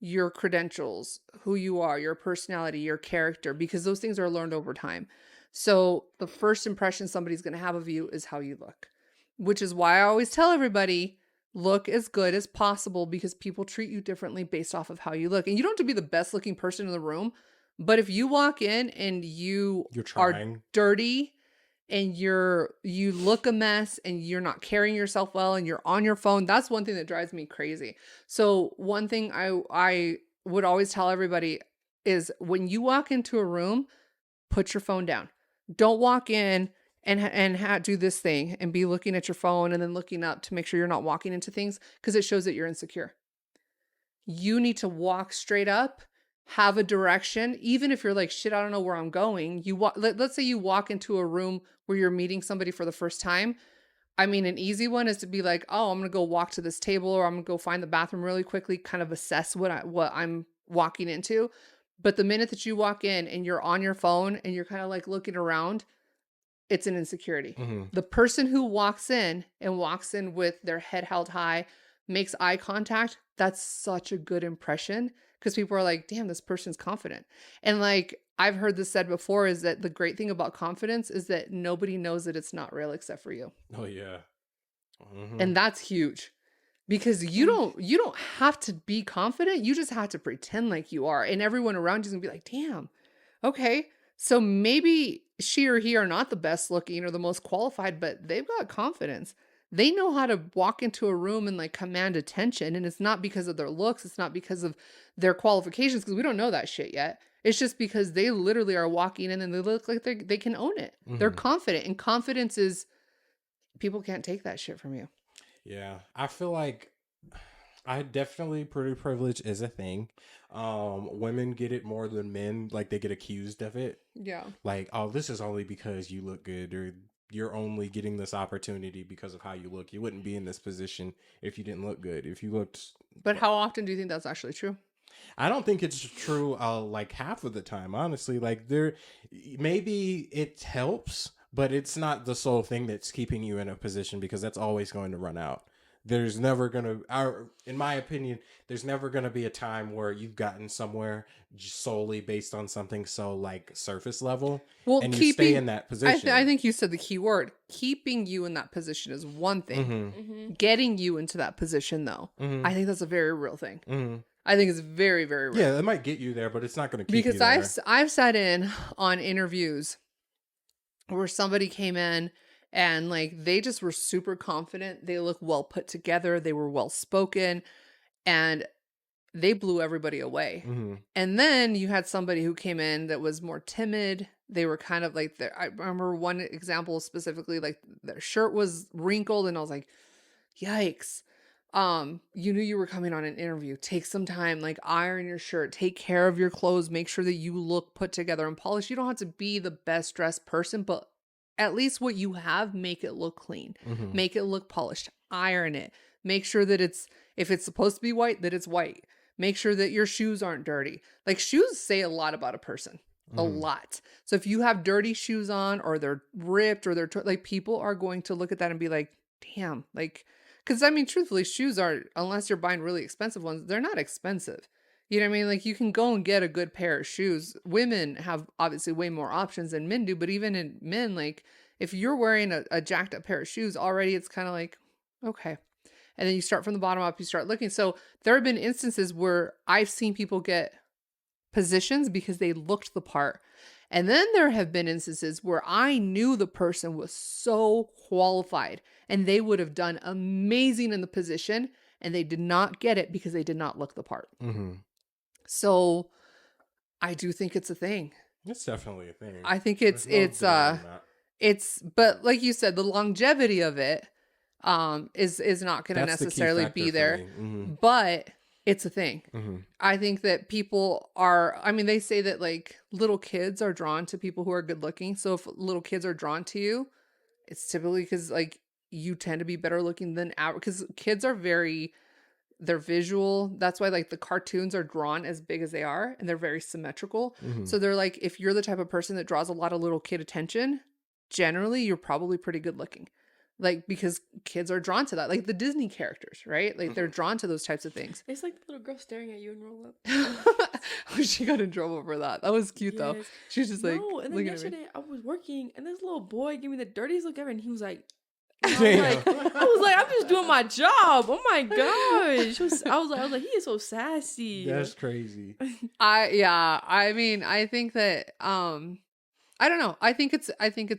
Your credentials, who you are, your personality, your character, because those things are learned over time. So the first impression somebody's going to have of you is how you look, which is why I always tell everybody, look as good as possible because people treat you differently based off of how you look. And you don't have to be the best looking person in the room, but if you walk in and you're trying. dirty and you look a mess and you're not carrying yourself well and you're on your phone, that's one thing that drives me crazy. So one thing I would always tell everybody is when you walk into a room, put your phone down. Don't walk in and do this thing and be looking at your phone and then looking up to make sure you're not walking into things because it shows that you're insecure. You need to walk straight up have a direction, even if you're like, shit, I don't know where I'm going. You walk, let's say you walk into a room where you're meeting somebody for the first time. I mean, an easy one is to be like, oh, I'm going to go walk to this table, or I'm going to go find the bathroom really quickly, kind of assess what I'm walking into. But the minute that you walk in and you're on your phone and you're kind of like looking around, it's an insecurity. The person who walks in with their head held high, makes eye contact, that's such a good impression, because people are like, damn, this person's confident. And like I've heard this said before, is that the great thing about confidence is that nobody knows that it's not real except for you. Oh yeah. And that's huge, because you don't have to be confident. You just have to pretend like you are. And everyone around you is gonna be like, damn, okay. So maybe she or he are not the best looking or the most qualified, but they've got confidence. They know how to walk into a room and like command attention. And it's not because of their looks. It's not because of their qualifications, because we don't know that shit yet. It's just because they literally are walking in and they look like they can own it. They're confident. And confidence is, people can't take that shit from you. Yeah. I feel like I definitely, pretty privilege is a thing. Women get it more than men. Like, they get accused of it. Yeah. Like, oh, this is only because you look good, or you're only getting this opportunity because of how you look. You wouldn't be in this position if you didn't look good. If you looked... But how often do you think that's actually true? I don't think it's true like half of the time, honestly. Like, maybe it helps, but it's not the sole thing that's keeping you in a position, because that's always going to run out. There's never going to, in my opinion, there's never going to be a time where you've gotten somewhere just solely based on something so like surface level, and you stay in that position. I think you said the key word. Keeping you in that position is one thing. Getting you into that position, though, I think that's a very real thing. I think it's very, very real. Yeah, it might get you there, but it's not going to keep you there. Because I've sat in on interviews where somebody came in and like they just were super confident. They look well put together. They were well spoken, and they blew everybody away. And then you had somebody who came in that was more timid. They were kind of like, I remember one example specifically, like their shirt was wrinkled, and I was like, yikes. You knew you were coming on an interview. Take some time, like iron your shirt, take care of your clothes, make sure that you look put together and polished. You don't have to be the best dressed person, but at least what you have, make it look clean, make it look polished, iron it, make sure that if it's supposed to be white, that it's white. Make sure that your shoes aren't dirty. Like, shoes say a lot about a person, a lot. So if you have dirty shoes on, or they're ripped, or they're like, people are going to look at that and be like, damn, like, because I mean, truthfully, shoes are, unless you're buying really expensive ones, they're not expensive. You know what I mean? Like, you can go and get a good pair of shoes. Women have obviously way more options than men do, but even in men, like, if you're wearing a jacked up pair of shoes already, it's kind of like, okay. And then you start from the bottom up, you start looking. So there have been instances where I've seen people get positions because they looked the part. And then there have been instances where I knew the person was so qualified and they would have done amazing in the position, and they did not get it because they did not look the part. So I do think it's a thing. It's definitely a thing. I think it's but like you said, the longevity of it is not going to necessarily be there, but it's a thing. I think that people are, I mean, they say that like little kids are drawn to people who are good looking. So if little kids are drawn to you, it's typically because like you tend to be better looking than average, because kids are they're visual. That's why like the cartoons are drawn as big as they are, and they're very symmetrical. So they're like, if you're the type of person that draws a lot of little kid attention, generally you're probably pretty good looking. Like, because kids are drawn to that, like the Disney characters, right? Like they're drawn to those types of things. It's like the little girl staring at you and roll up. She got in trouble for that. That was cute though. She was just like, no. And then yesterday I was working, and this little boy gave me the dirtiest look ever, and he was like, I was like, I'm just doing my job. Oh my gosh. I was like, he is so sassy. That's crazy. I mean, I think that I don't know. I think it's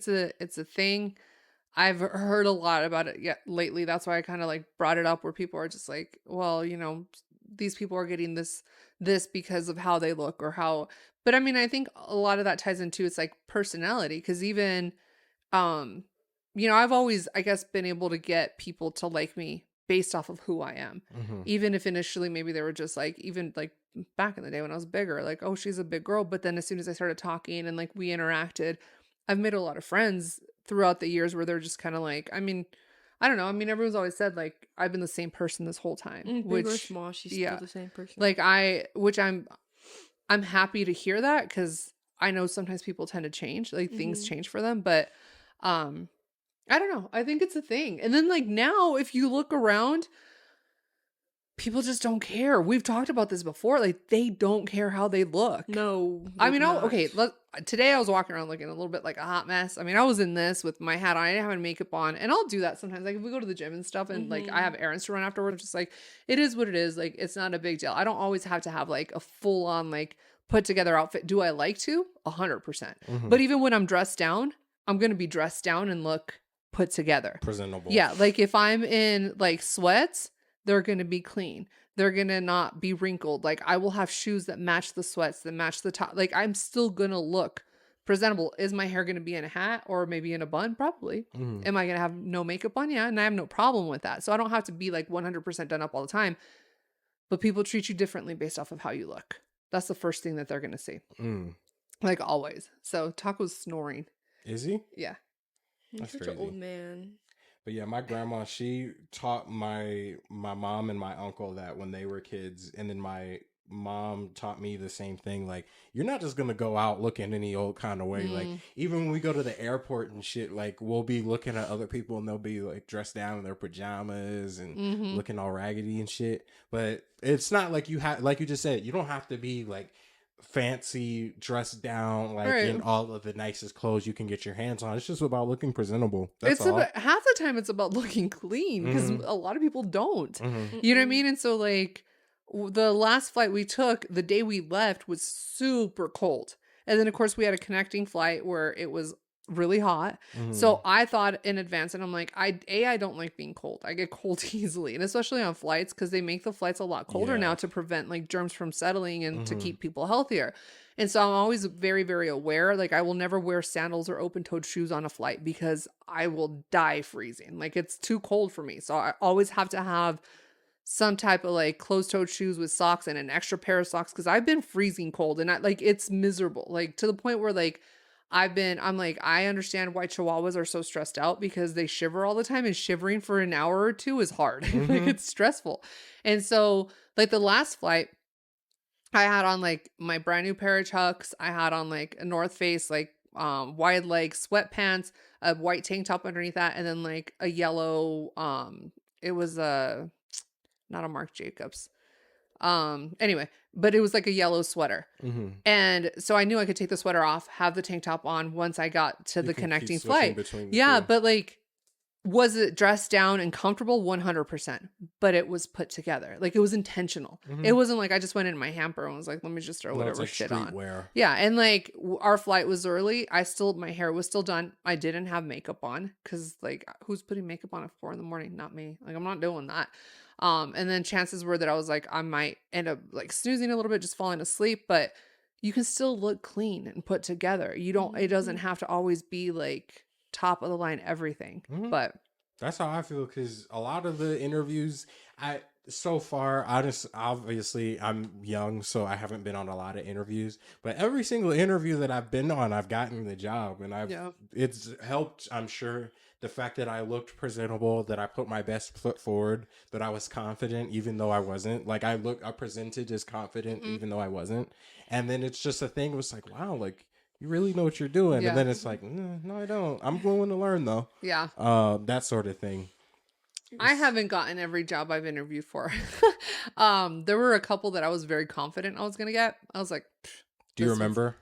a thing. I've heard a lot about it lately. That's why I kind of like brought it up, where people are just like, well, you know, these people are getting this because of how they look or how, but I mean, I think a lot of that ties into, it's like personality. Cause even, you know, I've always, I guess, been able to get people to like me based off of who I am. Even if initially maybe they were just like, even like back in the day when I was bigger, like, oh, she's a big girl. But then as soon as I started talking and like we interacted, I've made a lot of friends throughout the years where they're just kind of like, I mean, I don't know. I mean, everyone's always said like I've been the same person this whole time, Big or small, she's still the same person. like I'm happy to hear that, because I know sometimes people tend to change, like things change for them, but I don't know. I think it's a thing. And then like now, if you look around, people just don't care. We've talked about this before. Like they don't care how they look. No, I mean, today I was walking around looking a little bit like a hot mess. I mean, I was in this with my hat on. I didn't have any makeup on, and I'll do that sometimes. Like if we go to the gym and stuff, and like I have errands to run afterwards, just like it is what it is. Like it's not a big deal. I don't always have to have like a full on like put together outfit. Do I like to? 100%. But even when I'm dressed down, I'm gonna be dressed down and look put together, presentable. Yeah, like if I'm in like sweats, they're going to be clean. They're going to not be wrinkled. Like I will have shoes that match the sweats, that match the top. Like I'm still going to look presentable. Is my hair going to be in a hat or maybe in a bun? Probably. Am I going to have no makeup on? Yeah. And I have no problem with that. So I don't have to be like 100% done up all the time. But people treat you differently based off of how you look. That's the first thing that they're going to see. Like always. So Taco's snoring. Is he? Yeah. He's such an old man. But yeah, my grandma, she taught my mom and my uncle that when they were kids, and then my mom taught me the same thing. Like, you're not just gonna go out looking any old kind of way. Like, even when we go to the airport and shit, like we'll be looking at other people and they'll be like dressed down in their pajamas and looking all raggedy and shit. But it's not like you have, like you just said, you don't have to be like fancy dressed down like in all of the nicest clothes you can get your hands on. It's just about looking presentable. That's all. Half the time it's about looking clean, because a lot of people don't. You know what I mean? And so like the last flight we took, the day we left was super cold, and then of course we had a connecting flight where it was really hot. So I thought in advance, and I'm like, I don't like being cold. I get cold easily, and especially on flights, because they make the flights a lot colder now to prevent like germs from settling and to keep people healthier. And so I'm always very, very aware. Like I will never wear sandals or open-toed shoes on a flight because I will die freezing. Like it's too cold for me. So I always have to have some type of like closed-toed shoes with socks and an extra pair of socks, because I've been freezing cold, and it's miserable. Like to the point where like I'm like, I understand why Chihuahuas are so stressed out, because they shiver all the time, and shivering for an hour or two is hard. Like it's stressful. And so like the last flight, I had on like my brand new pair of Chucks. I had on like a North Face, like wide leg sweatpants, a white tank top underneath that, and then like a yellow, it was not a Marc Jacobs. Anyway, but it was like a yellow sweater. And so I knew I could take the sweater off, have the tank top on once I got to the connecting flight. Yeah, but like, was it dressed down and comfortable? 100%. But it was put together. Like it was intentional. It wasn't like I just went in my hamper and was like, let me just throw whatever like shit on. Yeah, and like our flight was early. My hair was still done. I didn't have makeup on, because like who's putting makeup on at 4 a.m? Not me. Like I'm not doing that. And then chances were that I was like, I might end up like snoozing a little bit, just falling asleep, but you can still look clean and put together. It doesn't have to always be like top of the line everything. But that's how I feel, because a lot of the interviews obviously I'm young, so I haven't been on a lot of interviews, but every single interview that I've been on, I've gotten the job, and it's helped, I'm sure, the fact that I looked presentable, that I put my best foot forward, that I was confident even though I wasn't. Like I presented as confident even though I wasn't. And then it's just a thing. It was like, wow, like you really know what you're doing. And then it's like, no, I don't. I'm willing to learn though. Yeah. That sort of thing. I haven't gotten every job I've interviewed for. There were a couple that I was very confident I was going to get. I was like, do you remember?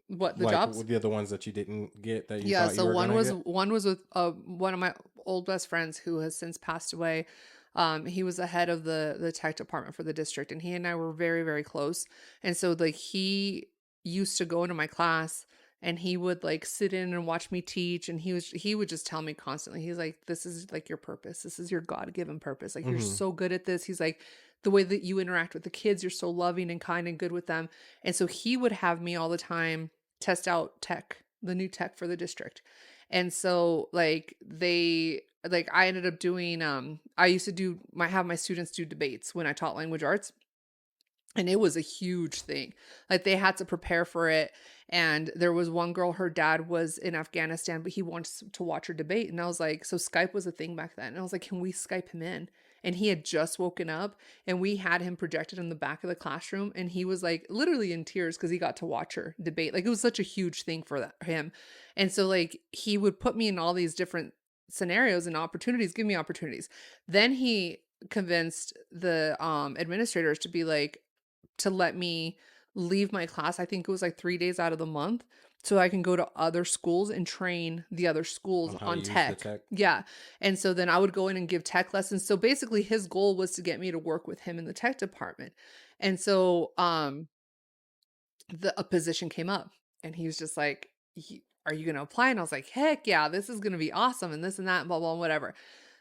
What the jobs? The other ones that you didn't get that you thought you were one was with one of my old best friends who has since passed away. He was the head of the tech department for the district, and he and I were very, very close. And so like he used to go into my class, and he would like sit in and watch me teach, and he would just tell me constantly, he's like, this is like your purpose, this is your God-given purpose, like you're so good at this. He's like, the way that you interact with the kids, you're so loving and kind and good with them. And so he would have me all the time test out the new tech for the district. And so like like I ended up doing, I used to have my students do debates when I taught language arts. And it was a huge thing. Like they had to prepare for it. And there was one girl, her dad was in Afghanistan, but he wants to watch her debate. And I was like, so Skype was a thing back then. And I was like, can we Skype him in? And he had just woken up and we had him projected in the back of the classroom. And he was like literally in tears because he got to watch her debate. Like it was such a huge thing for him. And so like he would put me in all these different scenarios and opportunities, give me opportunities. Then he convinced the administrators to be like, to let me leave my class. I think it was like 3 days out of the month so I can go to other schools and train the other schools on tech. Yeah. And so then I would go in and give tech lessons. So basically his goal was to get me to work with him in the tech department. And so a position came up and he was just like, are you going to apply? And I was like, heck yeah, this is going to be awesome. And this and that, and blah, blah, whatever.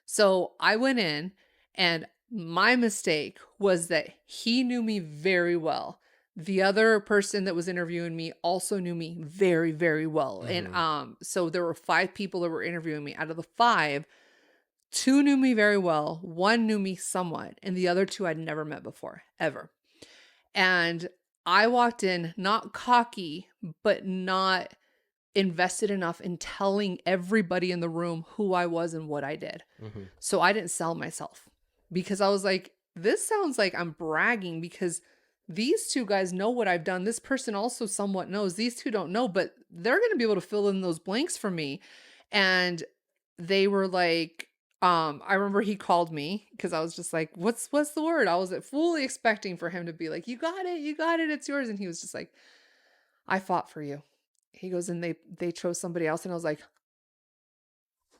So I went in, and my mistake was that he knew me very well. The other person that was interviewing me also knew me very, very well. Mm-hmm. And so there were 5 people that were interviewing me. Out of the 5, 2 knew me very well. 1 knew me somewhat. And the other 2 I'd never met before, ever. And I walked in not cocky, but not invested enough in telling everybody in the room who I was and what I did. Mm-hmm. So I didn't sell myself. Because I was like, this sounds like I'm bragging because these 2 guys know what I've done. This person also somewhat knows. These 2 don't know, but they're going to be able to fill in those blanks for me. And they were like, I remember he called me because I was just like, what's the word? I was fully expecting for him to be like, you got it, it's yours. And he was just like, I fought for you. He goes, and they chose somebody else. And I was like,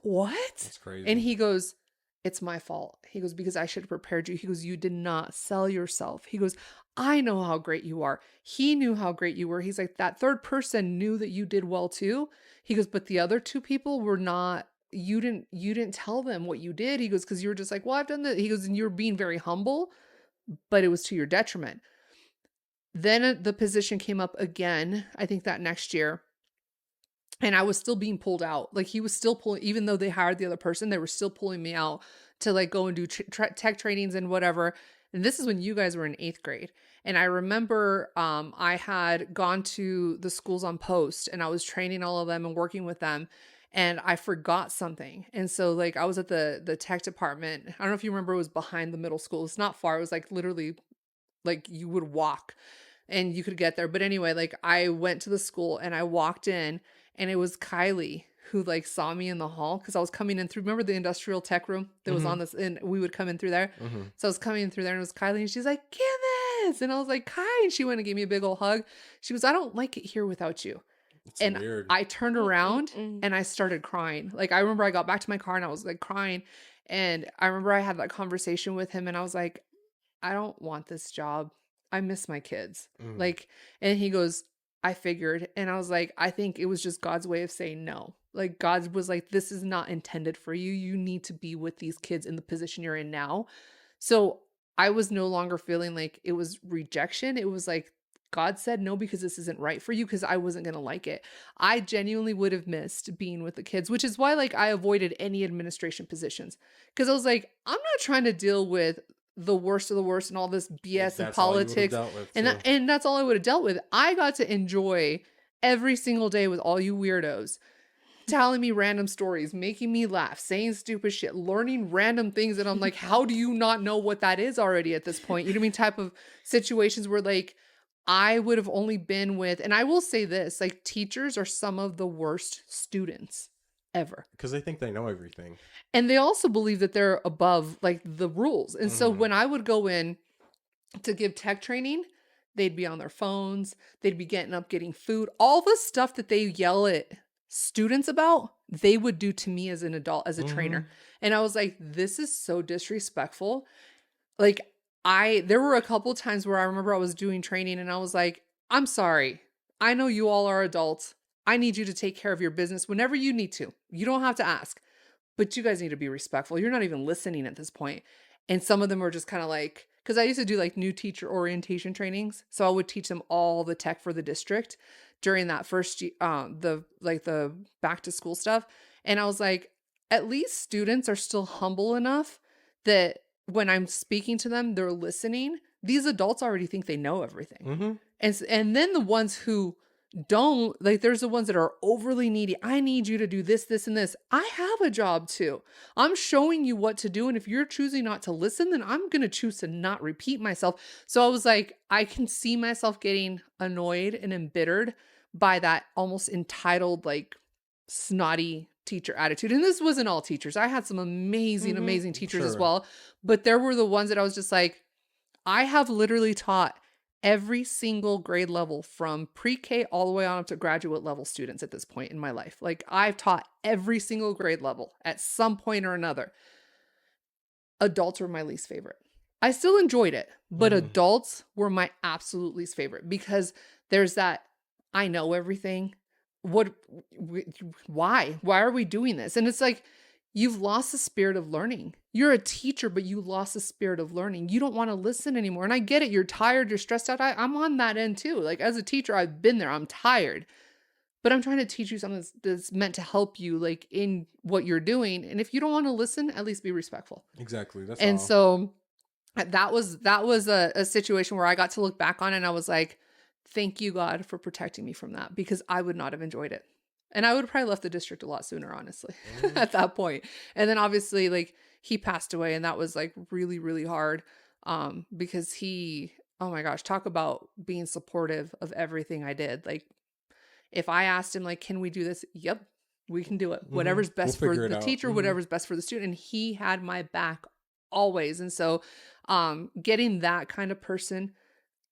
what? That's crazy. And he goes, it's my fault. He goes, because I should have prepared you. He goes, you did not sell yourself. He goes, I know how great you are. He knew how great you were. He's like, that third person knew that you did well too. He goes, but the other 2 people were not, you didn't tell them what you did. He goes, because you were just like, well, I've done that. He goes, and you're being very humble, but it was to your detriment. Then the position came up again, I think that next year. And I was still being pulled out. Like he was still pulling, even though they hired the other person, they were still pulling me out to like go and do tech trainings and whatever. And this is when you guys were in 8th grade. And I remember I had gone to the schools on post and I was training all of them and working with them. And I forgot something. And so like I was at the tech department. I don't know if you remember, it was behind the middle school. It's not far. It was like literally like you would walk and you could get there. But anyway, like I went to the school and I walked in. And it was Kylie who like saw me in the hall because I was coming in through, remember the industrial tech room that was on this, and we would come in through there. Mm-hmm. So I was coming in through there and it was Kylie and she's like, Candace. And I was like, Kai. And she went and gave me a big old hug. She goes, I don't like it here without you. It's and weird. I turned around and I started crying. Like I remember I got back to my car and I was like crying. And I remember I had that conversation with him and I was like, I don't want this job. I miss my kids. Like, and he goes, I figured. And I was like, I think it was just God's way of saying no. Like God was like, this is not intended for you. You need to be with these kids in the position you're in now. So I was no longer feeling like it was rejection. It was like, God said no, because this isn't right for you, because I wasn't going to like it. I genuinely would have missed being with the kids, which is why like I avoided any administration positions. Because I was like, I'm not trying to deal with the worst of the worst and all this BS and politics. And that's all I would have dealt with. I got to enjoy every single day with all you weirdos telling me random stories, making me laugh, saying stupid shit, learning random things that I'm like, how do you not know what that is already at this point? You know what I mean? Type of situations where like I would have only been with, and I will say this, like teachers are some of the worst students ever. Because they think they know everything. And they also believe that they're above like the rules. And so when I would go in to give tech training, they'd be on their phones. They'd be getting up, getting food. All the stuff that they yell at students about, they would do to me as an adult, as a trainer. And I was like, this is so disrespectful. Like there were a couple times where I remember I was doing training and I was like, I'm sorry. I know you all are adults. I need you to take care of your business whenever you need to. You don't have to ask, but you guys need to be respectful. You're not even listening at this point. And some of them were just kind of like, because I used to do like new teacher orientation trainings. So I would teach them all the tech for the district during that first, the back to school stuff. And I was like, at least students are still humble enough that when I'm speaking to them, they're listening. These adults already think they know everything. Mm-hmm. And then the ones who don't, like, there's the ones that are overly needy. I need you to do this, this, and this. I have a job too. I'm showing you what to do. And if you're choosing not to listen, then I'm going to choose to not repeat myself. So I was like, I can see myself getting annoyed and embittered by that almost entitled, like, snotty teacher attitude. And this wasn't all teachers. I had some amazing, amazing teachers as Sure. well. But there were the ones that I was just like, I have literally taught every single grade level from pre-K all the way on up to graduate level students at this point in my life. Like, I've taught every single grade level at some point or another. Adults were my least favorite. I still enjoyed it, but adults were my absolute least favorite because there's that, I know everything. Why are we doing this? And it's like, you've lost the spirit of learning. You're a teacher, but you lost the spirit of learning. You don't want to listen anymore. And I get it. You're tired. You're stressed out. I'm on that end too. Like, as a teacher, I've been there. I'm tired, but I'm trying to teach you something that's meant to help you, like, in what you're doing. And if you don't want to listen, at least be respectful. Exactly. That's And all. so that was a situation where I got to look back on and I was like, thank you, God, for protecting me from that, because I would not have enjoyed it. And I would have probably left the district a lot sooner, honestly, at that point. And then obviously, like, he passed away, and that was like really, really hard. Because he, oh my gosh, talk about being supportive of everything I did. Like, if I asked him, like, can we do this? Yep, we can do it. Whatever's best for figure it the out. teacher, whatever's best for the student. And he had my back always. And so, getting that kind of person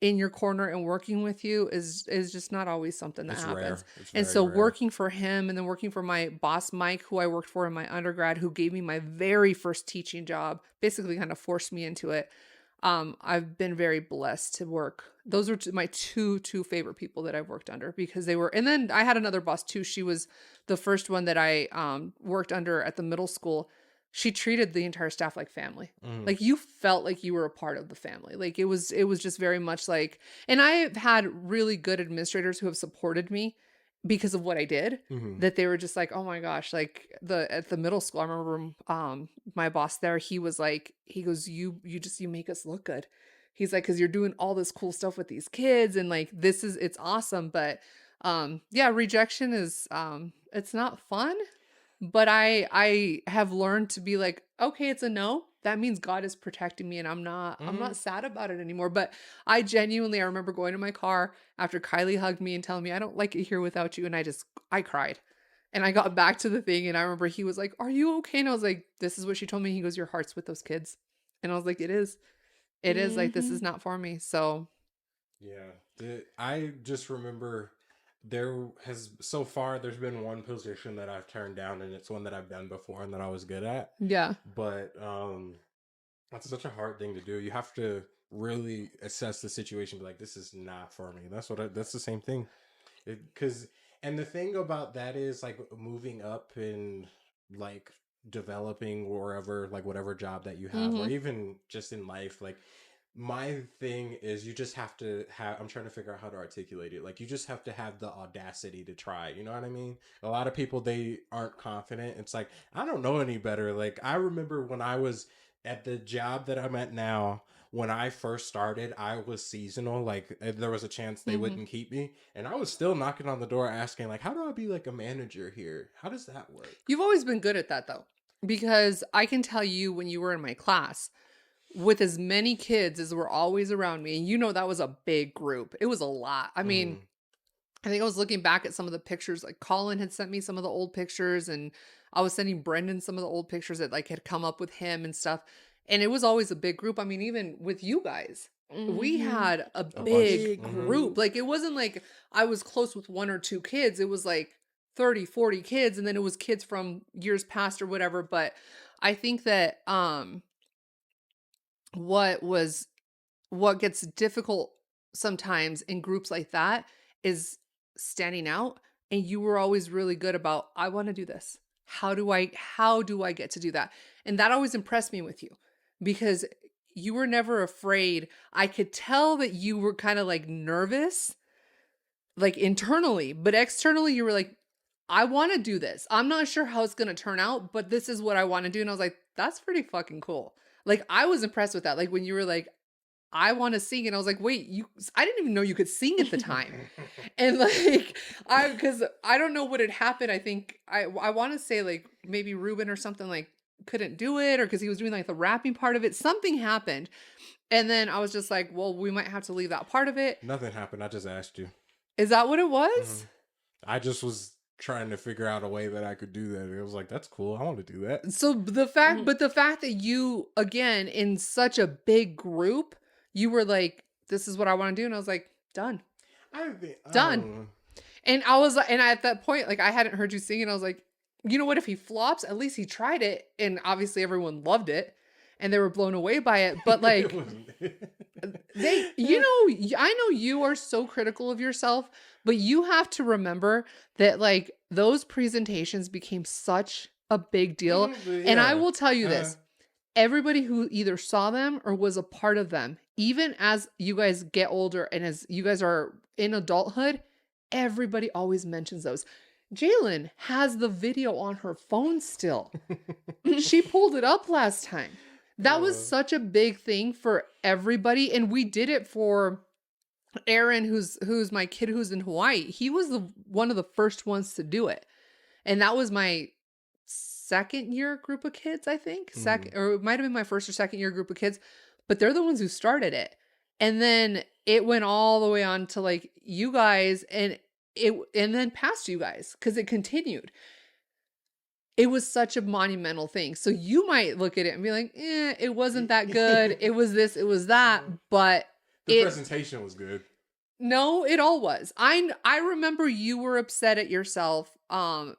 in your corner and working with you is just not always something that It's happens. rare. It's And very so rare. working for him, and then working for my boss, Mike, who I worked for in my undergrad, who gave me my very first teaching job, basically kind of forced me into it. I've been very blessed to work. Those were my two favorite people that I've worked under, because they were, and then I had another boss too. She was the first one that I worked under at the middle school. She treated the entire staff like family. Like, you felt like you were a part of the family. Like, it was just very much like, and I've had really good administrators who have supported me because of what I did, that they were just like, oh my gosh, like, at the middle school, I remember my boss there, he was like, he goes, you make us look good. He's like, because you're doing all this cool stuff with these kids, and like, it's awesome. But yeah, rejection is it's not fun. But I have learned to be like, okay, it's a no. That means God is protecting me, and I'm not sad about it anymore. But I remember going to my car after Kylie hugged me and telling me, I don't like it here without you. And I cried. And I got back to the thing, and I remember he was like, are you okay? And I was like, this is what she told me. He goes, your heart's with those kids. And I was like, it is. It is, like, this is not for me. So yeah. I just remember there's been one position that I've turned down, and it's one that I've done before and that I was good at. yeah. But that's such a hard thing to do. You have to really assess the situation, be like, this is not for me. That's the same thing. And the thing about that is, like, moving up and, like, developing wherever, like, whatever job that you have, or even just in life, like, my thing is, you just have to have, I'm trying to figure out how to articulate it. Like, you just have to have the audacity to try. You know what I mean? A lot of people, they aren't confident. It's like, I don't know any better. Like, I remember when I was at the job that I'm at now, when I first started, I was seasonal. Like, there was a chance they wouldn't keep me. And I was still knocking on the door asking, like, how do I be like a manager here? How does that work? You've always been good at that, though, because I can tell you, when you were in my class, with as many kids as were always around me, and you know, that was a big group. It was a lot. I mean, I think I was looking back at some of the pictures, like Colin had sent me some of the old pictures, and I was sending Brendan some of the old pictures that, like, had come up with him and stuff. And it was always a big group. I mean, even with you guys, we had a big group. Like, it wasn't like I was close with one or two kids. It was like 30, 40 kids. And then it was kids from years past or whatever. But I think that, what gets difficult sometimes in groups like that is standing out. And you were always really good about, I want to do this. How do I get to do that? And that always impressed me with you, because you were never afraid. I could tell that you were kind of like nervous, like internally, but externally you were like, I want to do this. I'm not sure how it's going to turn out, but this is what I want to do. And I was like, that's pretty fucking cool. Like, I was impressed with that. Like, when you were like, I want to sing. And I was like, wait, I didn't even know you could sing at the time. And like, because I don't know what had happened. I think I want to say like maybe Ruben or something like couldn't do it, or because he was doing like the rapping part of it. Something happened. And then I was just like, well, we might have to leave that part of it. Nothing happened. I just asked you. Is that what it was? Mm-hmm. I just was trying to figure out a way that I could do that. It was like, that's cool. I want to do that. So the fact that you, again, in such a big group, you were like, this is what I want to do. And I was like, done. Done. And I was, and at that point, like, I hadn't heard you sing, and I was like, you know what? If he flops, at least he tried it. And obviously everyone loved it and they were blown away by it. But like, I know you are so critical of yourself, but you have to remember that like those presentations became such a big deal. Yeah. And I will tell you this, everybody who either saw them or was a part of them, even as you guys get older and as you guys are in adulthood, everybody always mentions those. Jalen has the video on her phone still. She pulled it up last time. That was such a big thing for everybody. And we did it for Aaron, who's my kid who's in Hawaii. He was one of the first ones to do it. And that was my second year group of kids, I think. Or it might have been my first or second year group of kids. But they're the ones who started it. And then it went all the way on to like you guys and then past you guys, because it continued. It was such a monumental thing. So you might look at it and be like, it wasn't that good. It was this, it was that. But the presentation was good. No, it all was. I remember you were upset at yourself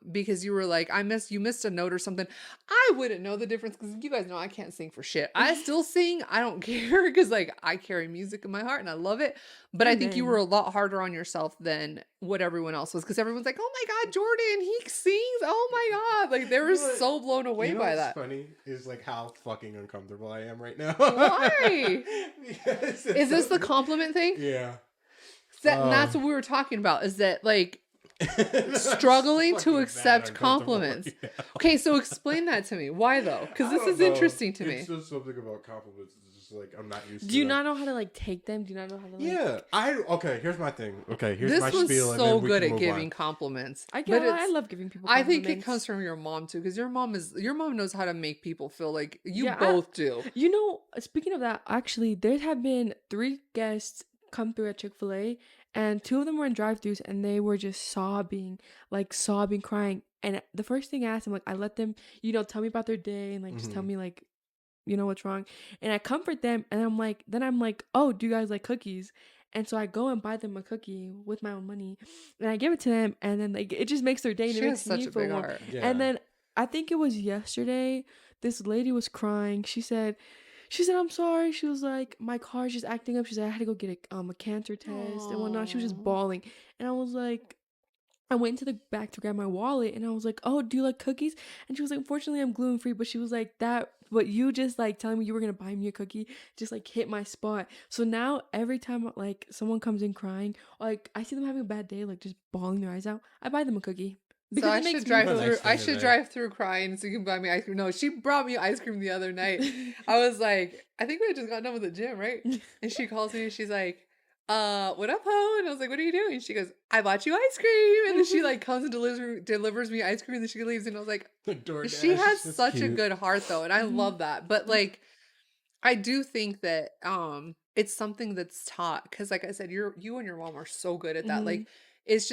because you were like, you missed a note or something. I wouldn't know the difference because you guys know I can't sing for shit. I still sing. I don't care because like I carry music in my heart and I love it. But I think you were a lot harder on yourself than what everyone else was, because everyone's like, oh my God, Jordan, he sings. Oh my God. Like they were so blown away by that. What's funny is like how fucking uncomfortable I am right now. Why? Is this the compliment thing? Yeah. And that's what we were talking about, is that like struggling to accept compliments. Yeah. Okay, so explain that to me. Why though? Because this is interesting to me. It's just something about compliments. It's just like I'm not used to. Do you not know how to like take them? Do you not know how to? Like... Yeah, okay. Here's my thing. Okay, here's my spiel. This one's so good at giving compliments. I love giving people compliments. I think it comes from your mom too, because your mom knows how to make people feel like you both do. You know, speaking of that, actually, there have been 3 guests come through at Chick-fil-A, and 2 of them were in drive-thrus, and they were just sobbing, crying. And the first thing I asked them, like, I let them, tell me about their day and like just tell me like, what's wrong. And I comfort them, and I'm like, oh, do you guys like cookies? And so I go and buy them a cookie with my own money, and I give it to them, and then like it just makes their day. And she has such a big heart. Yeah. And then I think it was yesterday, this lady was crying. She said, I'm sorry. She was like, my car's just acting up. She said, I had to go get a cancer test and whatnot. She was just bawling. And I was like, I went into the back to grab my wallet, and I was like, oh, do you like cookies? And she was like, unfortunately, I'm gluten-free. But she was like, what you just like telling me you were going to buy me a cookie just like hit my spot. So now every time like someone comes in crying, or, like I see them having a bad day, like just bawling their eyes out, I buy them a cookie. Because so I should drive through crying so you can buy me ice cream. No, she brought me ice cream the other night. I was like, I think we had just got done with the gym, right? And she calls me and she's like, what up, ho? And I was like, what are you doing? She goes, I bought you ice cream. And then she like comes and delivers me ice cream, and then she leaves. And I was like, she has such a good heart though. And I love that. But like, I do think that it's something that's taught. Cause like I said, you and your mom are so good at that. Like, it's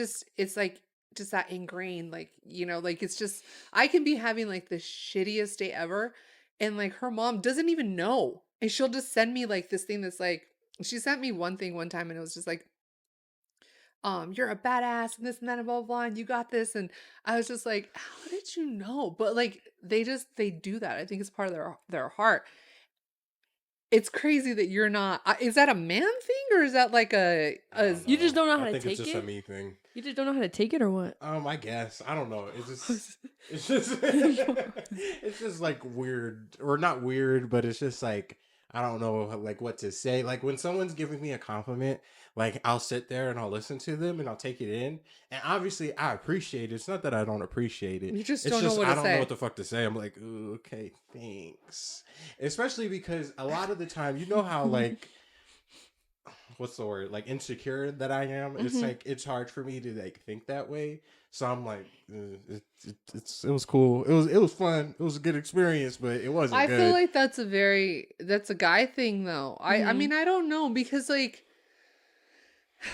like, just that ingrained, like, like it's just, I can be having like the shittiest day ever, and like her mom doesn't even know, and she'll just send me like this thing that's like, she sent me one thing one time, and it was just like, you're a badass and this and that and blah, blah, blah, and you got this. And I was just like, how did you know? But like they do that. I think it's part of their heart. It's crazy that you're not. Is that a man thing, or is that like you just don't know how to take it? It's just a me thing. You just don't know how to take it, or what? I guess I don't know. It's just like weird, or not weird, but it's just like I don't know like what to say. Like when someone's giving me a compliment, Like I'll sit there and I'll listen to them and I'll take it in. And obviously I appreciate it. It's not that I don't appreciate it. You just It's don't know just what I to don't know say. what the fuck to say. I'm like, ooh, okay, thanks. Especially because a lot of the time, you know how like what's the word, like insecure that I am. It's Mhm. like it's hard for me to like think that way. So I'm like, it was cool. It was fun. It was a good experience, but it wasn't I feel good. like that's a guy thing though. I mean, I don't know because like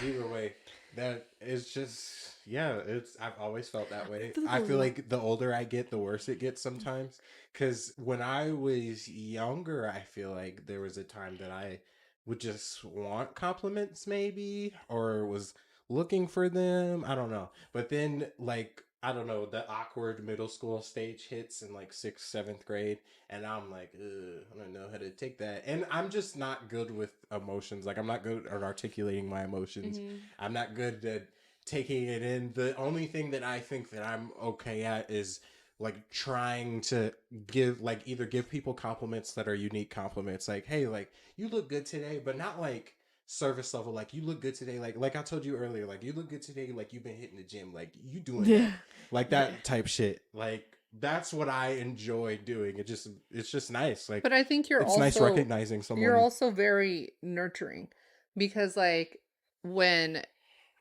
Either way, that is just yeah. It's I've always felt that way. feel like I a feel lot. like the older I get, the worse it gets sometimes. Because when I was younger, I feel like there was a time that I would just want compliments, maybe, or was looking for them. I don't know. But then, like, I don't know, the awkward middle school stage hits in like sixth, seventh grade, and I'm like, ugh, I don't know how to take that. And I'm just not good with emotions. Like, I'm not good at articulating my emotions. Mhm. I'm not good at taking it in. The only thing that I think that I'm okay at is like trying to give like either give people compliments that are unique compliments, like, hey, like you look good today, but not like service level, like you look good today, like I told you earlier, like you look good today, like you've been hitting the gym, like you doing Yeah. that, like Yeah. that type shit. Like that's what I enjoy doing. It's just nice. Like but I think it's nice recognizing you're someone. also very nurturing because like when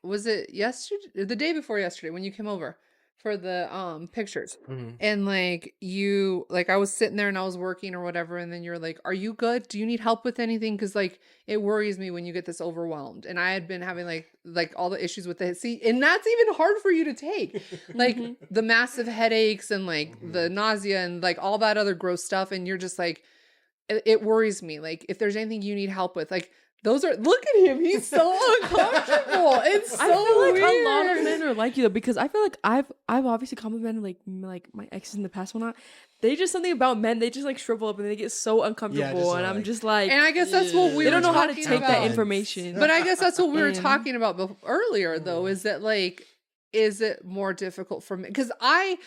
was it yesterday, the day before yesterday when you came over for the pictures, Mhm. and like you, like I was sitting there and I was working or whatever, and then you're like, are you good, do you need help with anything, because like it worries me when you get this overwhelmed, and I had been having like all the issues with the see, and that's even hard for you to take, like Mhm. the massive headaches and like the Mhm. nausea and like all that other gross stuff, and you're just like it worries me. Like, if there's anything you need help with, like, those are, look at him. He's so uncomfortable. It's I so feel like weird. a lot of men are like you though, because I feel like I've obviously complimented like my exes in the past, whatnot. They just something about men. They just like shrivel up and they get so uncomfortable, just and I'm like, just like, And I guess that's what we they were don't know how to talking take that about. information. But I guess that's what we were And- talking about earlier, though, is that like, is it more difficult for me? Because I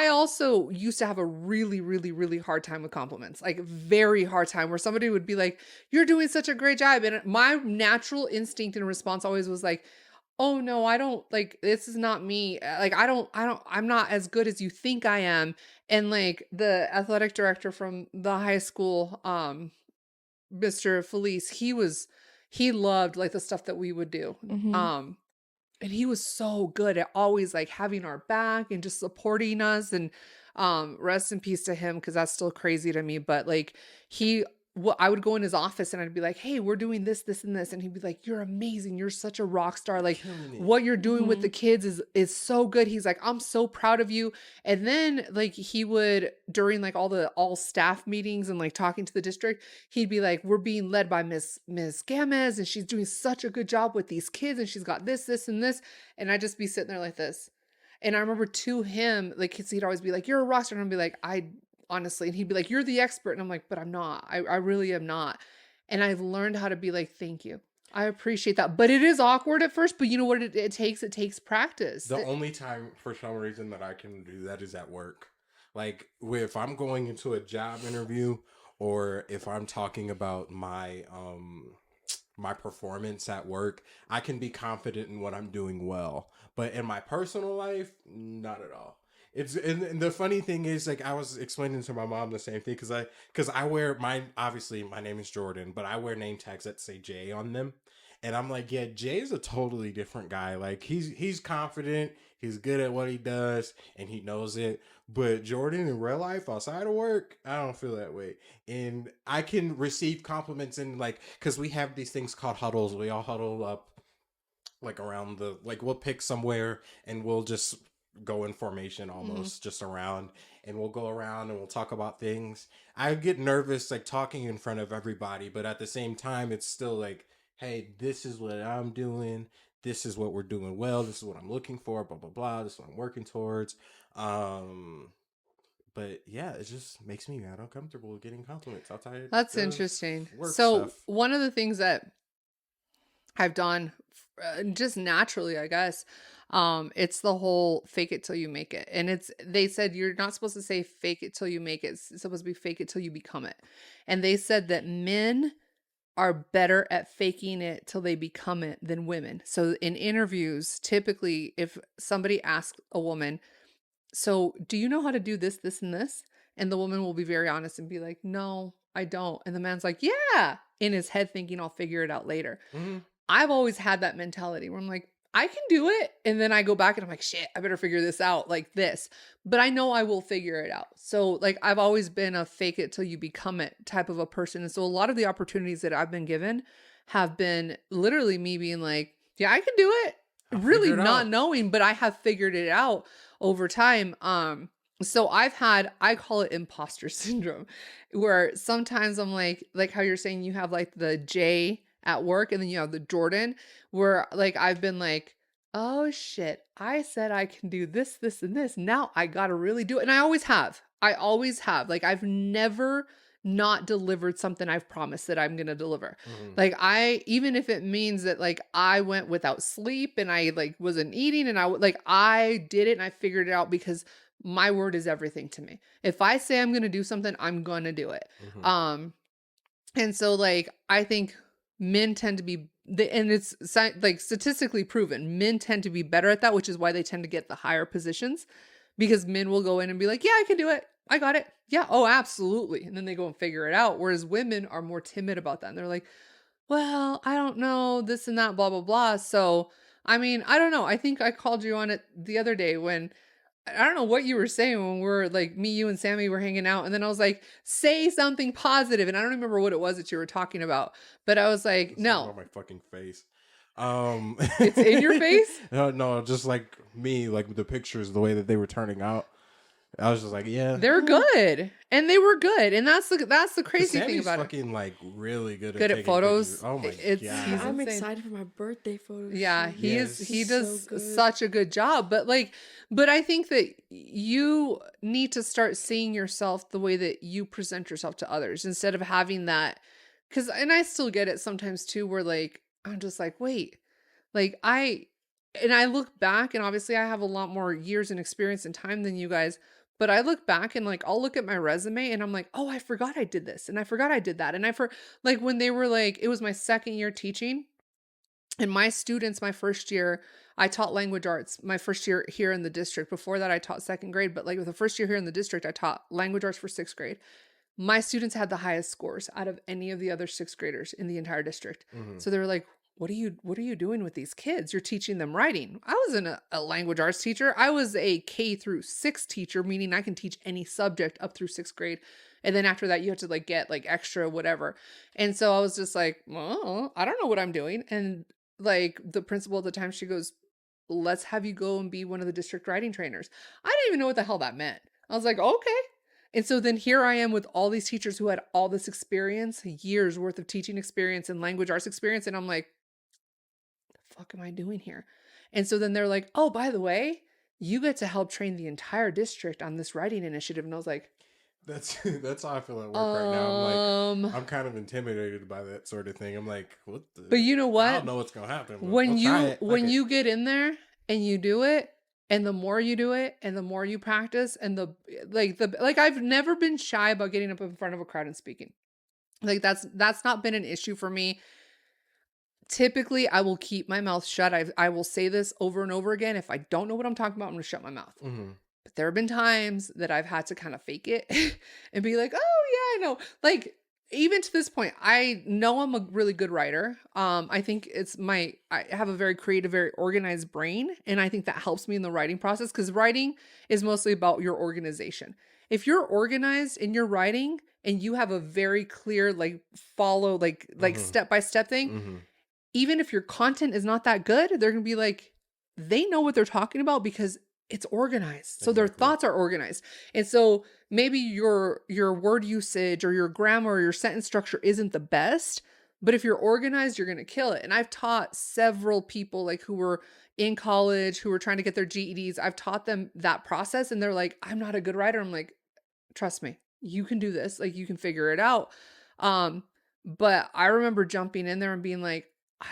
also used to have a really, really, really hard time with compliments, like very hard time, where somebody would be like, "You're doing such a great job," and my natural instinct and response always was like, "Oh no, I don't, like, this is not me. Like, I'm not as good as you think I am." And like the athletic director from the high school, Mr. Felice, he loved like the stuff that we would do. Mhm. Um, and he was so good at always like having our back and just supporting us, and rest in peace to him, because that's still crazy to me, but like he I would go in his office and I'd be like, hey, we're doing this and this, and he'd be like, you're amazing, you're such a rock star, like killing it. what you're doing with the Mhm. kids is so good. He's like, I'm so proud of you. And then like he would, during like all staff meetings and like talking to the district, he'd be like, we're being led by Miss Gamez, and she's doing such a good job with these kids, and she's got this and this. And I'd just be sitting there like this. And I remember to him, like he'd always be like, you're a rock star. And I'd be like, I honestly, and he'd be like, you're the expert. And I'm like, but I'm not. I really am not. And I've learned how to be like, thank you, I appreciate that. But it is awkward at first, but you know what it takes? It takes practice. The only time for some reason that I can do that is at work. Like if I'm going into a job interview or if I'm talking about my performance at work, I can be confident in what I'm doing well. But in my personal life, not at all. It's and the funny thing is, like I was explaining to my mom the same thing, because I wear my, obviously my name is Jordan, but I wear name tags that say Jay on them, and I'm like, yeah, Jay's a totally different guy. Like he's confident, he's good at what he does, and he knows it. But Jordan in real life, outside of work, I don't feel that way. And I can receive compliments in like, because we have these things called huddles. We all huddle up like around the, like we'll pick somewhere and we'll just go in formation almost just around, and we'll go around and we'll talk about things. I get nervous like talking in front of everybody, but at the same time it's still like, hey, this is what I'm doing, this is what we're doing well, this is what I'm looking for, blah blah blah, this is what I'm working towards. um but yeah, it just makes me mad uncomfortable getting compliments outside That's of interesting. work So stuff. one of the things that I've done, just naturally, I guess, it's the whole fake it till you make it. And they said you're not supposed to say fake it till you make it. It's supposed to be fake it till you become it. And they said that men are better at faking it till they become it than women. So in interviews, typically if somebody asks a woman, so do you know how to do this, this, and this? And the woman will be very honest and be like, no, I don't. And the man's like, yeah, in his head thinking I'll figure it out later. Mhm. I've always had that mentality where I'm like, I can do it. And then I go back and I'm like, shit, I better figure this out like this. But I know I will figure it out. So like I've always been a fake it till you become it type of a person. And so a lot of the opportunities that I've been given have been literally me being like, yeah, I can do it. I'll Really figure it not out. knowing, but I have figured it out over time. So I call it imposter syndrome, where sometimes I'm like how you're saying you have like the J at work and then you have the Jordan, where like I've been like, oh shit, I said I can do this, this, and this. Now I gotta really do it. And I always have. I always have. Like I've never not delivered something I've promised that I'm gonna deliver. Mhm. Like even if it means that like I went without sleep and I like wasn't eating and I did it and I figured it out because my word is everything to me. If I say I'm gonna do something, I'm gonna do it. Mhm. And so like I think men tend to be and it's like statistically proven, men tend to be better at that, which is why they tend to get the higher positions because men will go in and be like, yeah, I can do it. I got it. Yeah. Oh, absolutely. And then they go and figure it out. Whereas women are more timid about that. And they're like, well, I don't know, this and that, blah, blah, blah. So, I mean, I don't know. I think I called you on it the other day when I don't know what you were saying when we're like me, you, and Sammy were hanging out. And then I was like, say something positive. And I don't remember what it was that you were talking about. But I was like, It's something no, on my fucking face. it's in your face. No, just like me, like the pictures, the way that they were turning out. I was just like, yeah, They're good. And they were good. And that's the 'Cause crazy thing Sammy's about it. fucking like really good Good at at taking photos. pictures. Oh my He's god! I'm insane. excited for my birthday photo Yeah, shoot. he Yes. does So good. such a good job. But I think that you need to start seeing yourself the way that you present yourself to others instead of having that. And I still get it sometimes too, where like, I'm just like, wait, like and I look back and obviously I have a lot more years and experience and time than you guys. But I look back and like, I'll look at my resume and I'm like, oh, I forgot I did this. And I forgot I did that. And like when they were like, it was my second year teaching. And my students, my first year, I taught language arts my first year here in the district. Before that, I taught second grade, but like the first year here in the district, I taught language arts for sixth grade. My students had the highest scores out of any of the other sixth graders in the entire district. Mhm. So they were like, what are you doing with these kids? You're teaching them writing. I wasn't a language arts teacher. I was a K through 6 teacher, meaning I can teach any subject up through sixth grade. And then after that, you have to like get like extra whatever. And so I was just like, well, I don't know what I'm doing. And like the principal at the time, she goes, let's have you go and be one of the district writing trainers. I didn't even know what the hell that meant. I was like, okay. And so then here I am with all these teachers who had all this experience, years worth of teaching experience and language arts experience. And I'm like, the fuck am I doing here? And so then they're like, oh, by the way, you get to help train the entire district on this writing initiative. And I was like, That's how I feel at work right now. I'm like, I'm kind of intimidated by that sort of thing. I'm like, what? But you know what? I don't know what's gonna happen. But When we'll try it. when you get in there and you do it, and the more you do it, and the more you practice, and the I've never been shy about getting up in front of a crowd and speaking. Like that's not been an issue for me. Typically, I will keep my mouth shut. I will say this over and over again. If I don't know what I'm talking about, I'm gonna shut my mouth. Mm-hmm. But there have been times that I've had to kind of fake it and be like, oh yeah, I know. Like even to this point, I know I'm a really good writer. I think I have a very creative, very organized brain. And I think that helps me in the writing process because writing is mostly about your organization. If you're organized in your writing and you have a very clear, like follow, like Mm-hmm. step-by-step thing, Mm-hmm. even if your content is not that good, they're going to be like, they know what they're talking about because it's organized. So their Exactly. thoughts are organized. And so maybe your word usage or your grammar or your sentence structure isn't the best, but if you're organized, you're going to kill it. And I've taught several people like who were in college, who were trying to get their GEDs. I've taught them that process and they're like, I'm not a good writer. I'm like, trust me, you can do this. Like you can figure it out. But I remember jumping in there and being like,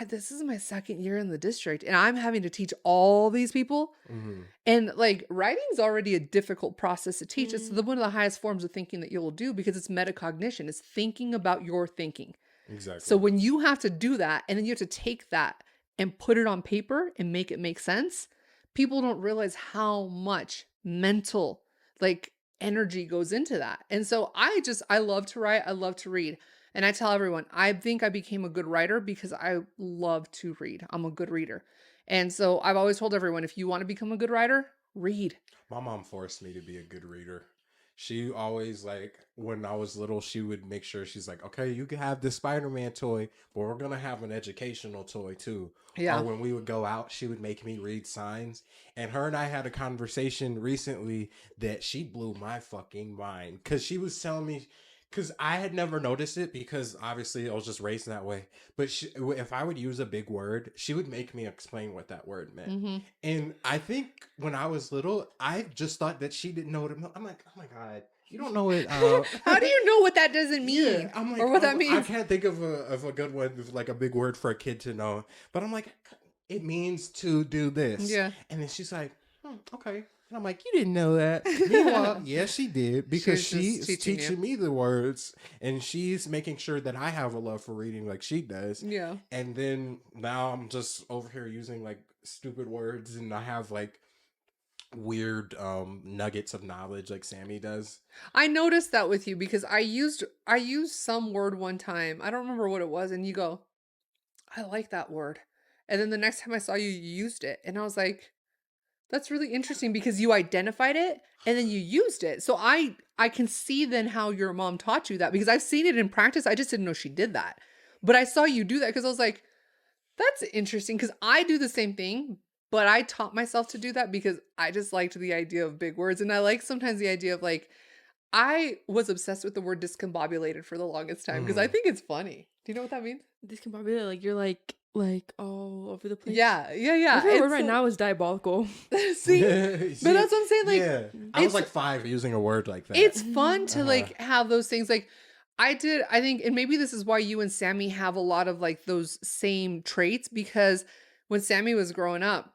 this is my second year in the district and I'm having to teach all these people. Mm-hmm. And like writing's already a difficult process to teach. It's Mm. one of the highest forms of thinking that you'll do because it's metacognition. It's thinking about your thinking. Exactly. So when you have to do that, and then you have to take that and put it on paper and make it make sense, people don't realize how much mental like energy goes into that. And so I love to write, I love to read. And I tell everyone, I think I became a good writer because I love to read. I'm a good reader. And so I've always told everyone, if you want to become a good writer, read. My mom forced me to be a good reader. She always, like, when I was little, she would make sure, she's like, okay, you can have this Spider-Man toy, but we're going to have an educational toy too. Yeah. Or when we would go out, she would make me read signs. And her and I had a conversation recently that she blew my fucking mind. Because she was telling me, because I had never noticed it, because obviously I was just raised that way. But if I would use a big word, she would make me explain what that word meant. Mm-hmm. And I think when I was little, I just thought that she didn't know what it meant. I'm like, oh my God, you don't know it. How do you know what that doesn't mean? Yeah, I'm like, or what that means? I can't think of a good one, like a big word for a kid to know. But I'm like, it means to do this. Yeah. And then she's like, okay. And I'm like, you didn't know that. Meanwhile, yes, she did, because she's teaching me the words, and she's making sure that I have a love for reading like she does. Yeah. And then now I'm just over here using like stupid words, and I have like weird nuggets of knowledge like Sammy does. I noticed that with you because I used some word one time. I don't remember what it was, and you go, I like that word. And then the next time I saw you, you used it. And I was like, that's really interesting because you identified it and then you used it. So I can see then how your mom taught you that, because I've seen it in practice. I just didn't know she did that. But I saw you do that because I was like, that's interesting, because I do the same thing, but I taught myself to do that because I just liked the idea of big words. And I like sometimes the idea of like, I was obsessed with the word discombobulated for the longest time because I think it's funny. Do you know what that means? Discombobulated, like you're like all over the place. Yeah. My favorite word right now is diabolical. See? But that's what I'm saying. Like, yeah. I was like 5 using a word like that. It's fun to like have those things. Like I think, and maybe this is why you and Sammy have a lot of like those same traits, because when Sammy was growing up,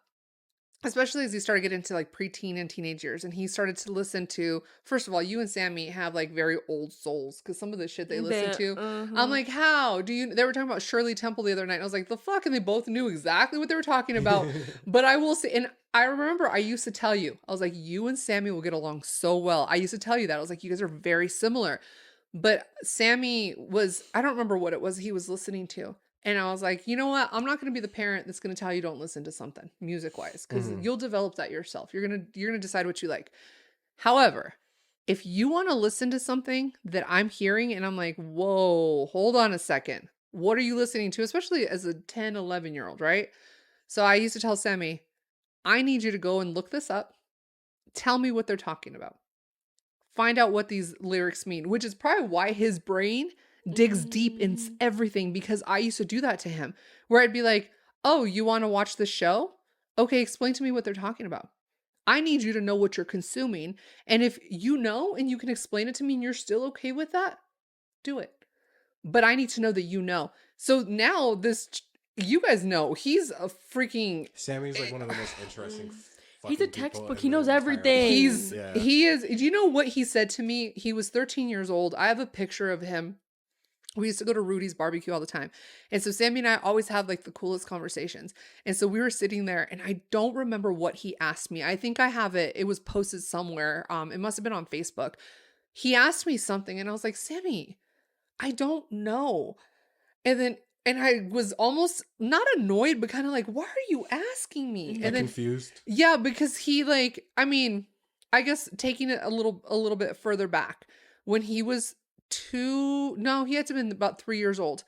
especially as he started getting into like preteen and teenage years, and he started to listen to, first of all, you and Sammy have like very old souls, because some of the shit they listen to, I'm like, how do you, they were talking about Shirley Temple the other night, and I was like, the fuck, and they both knew exactly what they were talking about. But I will say, and I remember I used to tell you, I was like, you and Sammy will get along so well. I used to tell you that. I was like, you guys are very similar. But Sammy was, I don't remember what it was he was listening to. And I was like, you know what? I'm not going to be the parent that's going to tell you don't listen to something music wise, because you'll develop that yourself. You're going to decide what you like. However, if you want to listen to something that I'm hearing and I'm like, whoa, hold on a second. What are you listening to? Especially as a 10, 11-year-old, right? So I used to tell Sammy, I need you to go and look this up. Tell me what they're talking about. Find out what these lyrics mean, which is probably why his brain digs deep in everything, because I used to do that to him, where I'd be like, oh, you want to watch the show? Okay, explain to me what they're talking about. I need you to know what you're consuming. And if you know and you can explain it to me and you're still okay with that, do it. But I need to know that you know. So now you guys know he's a freaking... Sammy's like one of the most interesting he's a textbook. He knows everything. He is. Do you know what he said to me? He was 13 years old. I have a picture of him. We used to go to Rudy's barbecue all the time. And so Sammy and I always have like the coolest conversations. And so we were sitting there and I don't remember what he asked me. I think I have it. It was posted somewhere. It must have been on Facebook. He asked me something and I was like, Sammy, I don't know. And I was almost not annoyed, but kind of like, why are you asking me? And then confused. Yeah, because he like, I mean, I guess taking it a little bit further back, when he was he had to have been about 3 years old.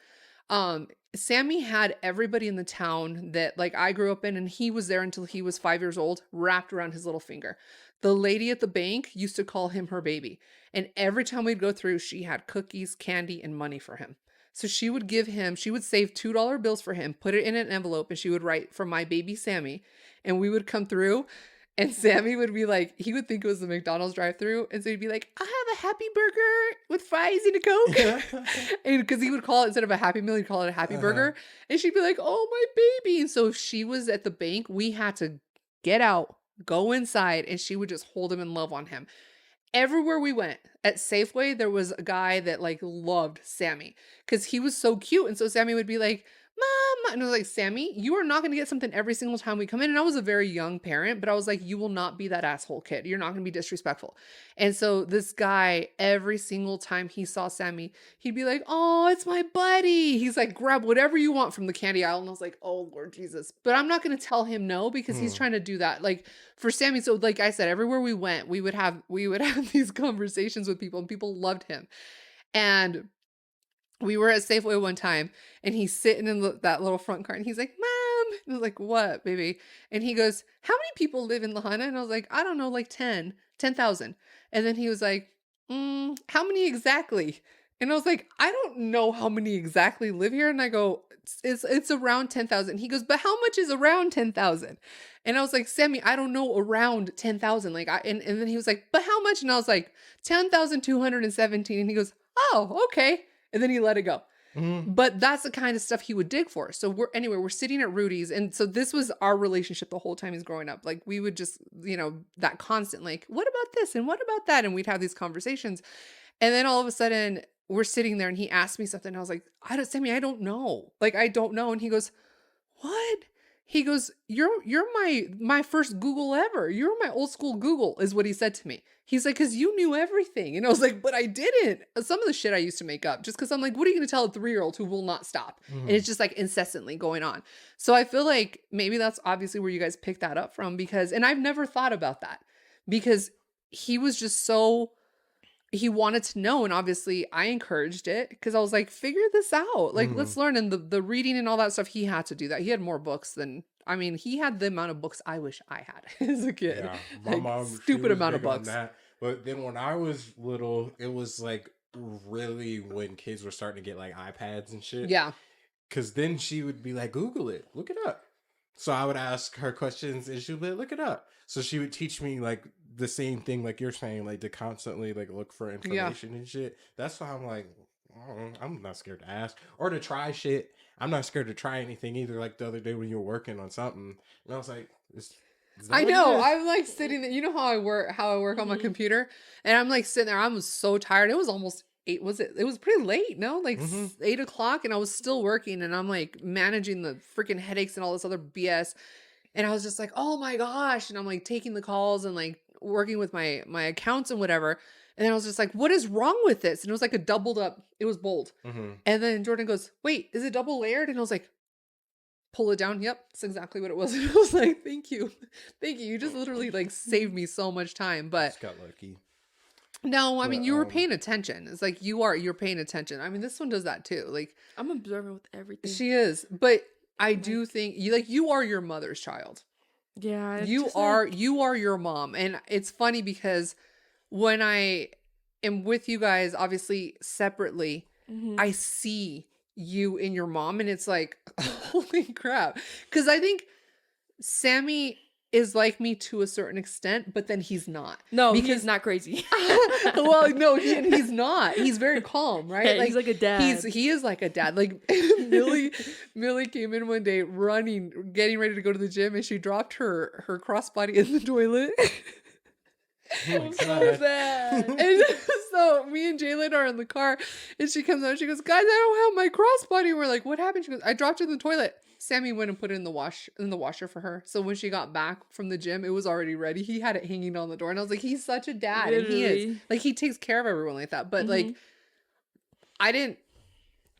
Sammy had everybody in the town that like I grew up in, and he was there until he was 5 years old, wrapped around his little finger. The lady at the bank used to call him her baby. And every time we'd go through, she had cookies, candy, and money for him. So she would save $2 bills for him, put it in an envelope, and she would write, for my baby Sammy. And we would come through, and Sammy would be like, he would think it was the McDonald's drive-thru. And so he'd be like, I'll have a Happy Burger with fries and a Coke. And because he would call it, instead of a Happy Meal, he'd call it a Happy Burger. And she'd be like, oh, my baby. And so if she was at the bank, we had to get out, go inside, and she would just hold him and love on him. everywhere we went at Safeway, there was a guy that like loved Sammy because he was so cute. And so Sammy would be like, Mom. And I was like, Sammy, you are not going to get something every single time we come in. And I was a very young parent, but I was like, you will not be that asshole kid. You're not going to be disrespectful. And so this guy, every single time he saw Sammy, he'd be like, oh, it's my buddy. He's like, grab whatever you want from the candy aisle. And I was like, oh, Lord Jesus. But I'm not going to tell him no because he's trying to do that. Like for Sammy. So like I said, everywhere we went, we would have these conversations with people and people loved him. And we were at Safeway one time and he's sitting in that little front car and he's like, Mom. And I was like, what, baby? And he goes, how many people live in Lahaina? And I was like, I don't know, like 10,000. And then he was like, how many exactly? And I was like, I don't know how many exactly live here. And I go, it's around 10,000. He goes, but how much is around 10,000? And I was like, Sammy, I don't know, around 10,000. Like, and then he was like, but how much? And I was like, 10,217. And he goes, oh, okay. And then he let it go. But that's the kind of stuff he would dig for. So we're sitting at Rudy's. And so this was our relationship the whole time he's growing up. Like we would just, that constant, like, what about this? And what about that? And we'd have these conversations. And then all of a sudden we're sitting there and he asked me something. And I was like, Sammy, I don't know. Like, I don't know. And he goes, what? He goes, you're my first Google ever. You're my old school Google is what he said to me. He's like, cause you knew everything. And I was like, but I didn't. Some of the shit I used to make up just cause I'm like, what are you going to tell a 3-year-old who will not stop? And it's just like incessantly going on. So I feel like maybe that's obviously where you guys picked that up from and I've never thought about that because he was just he wanted to know. And obviously I encouraged it because I was like, figure this out. Like, let's learn. And the reading and all that stuff, he had to do that. He had more books than, he had the amount of books I wish I had as a kid. Yeah, my like, mom, stupid amount of books. But then when I was little, it was like really when kids were starting to get like iPads and shit. Yeah. Because then she would be like, Google it, look it up. So I would ask her questions and she would be like, look it up. So she would teach me like the same thing like you're saying, like to constantly like look for information and shit. That's why I'm like, I'm not scared to ask or to try shit. I'm not scared to try anything either. Like the other day when you were working on something and I was like, I know. I'm like sitting there. You know how I work on my computer and I'm like sitting there. I was so tired. It was almost 8. It was pretty late. No, like 8 o'clock and I was still working and I'm like managing the freaking headaches and all this other BS. And I was just like, oh my gosh. And I'm like taking the calls and like working with my accounts and whatever. And then I was just like, what is wrong with this? And it was like a doubled up, it was bold. And then Jordan goes, wait, is it double layered? And I was like, pull it down. Yep. That's exactly what it was. And I was like, thank you. Thank you. You just literally like saved me so much time. But just got lucky. No, I mean, you were paying attention. It's like you're paying attention. I mean, this one does that too. Like I'm observant with everything. She is. But I do think you are your mother's child. Yeah. You are your mom. And it's funny because when I am with you guys, obviously separately, I see you in your mom and it's like, holy crap. Because I think Sammy is like me to a certain extent, but then he's not. No, because he's not crazy. Well, no, he's not. He's very calm, right? Yeah, he's like a dad. He is like a dad. Like Millie came in one day running, getting ready to go to the gym, and she dropped her crossbody in the toilet. Oh so bad. And so me and Jalen are in the car, and she comes out and she goes, guys, I don't have my crossbody. And we're like, what happened? She goes, I dropped it in the toilet. Sammy went and put it in the washer for her. So when she got back from the gym, it was already ready. He had it hanging on the door. And I was like, he's such a dad. Literally. And he is. Like, he takes care of everyone like that. But like, I didn't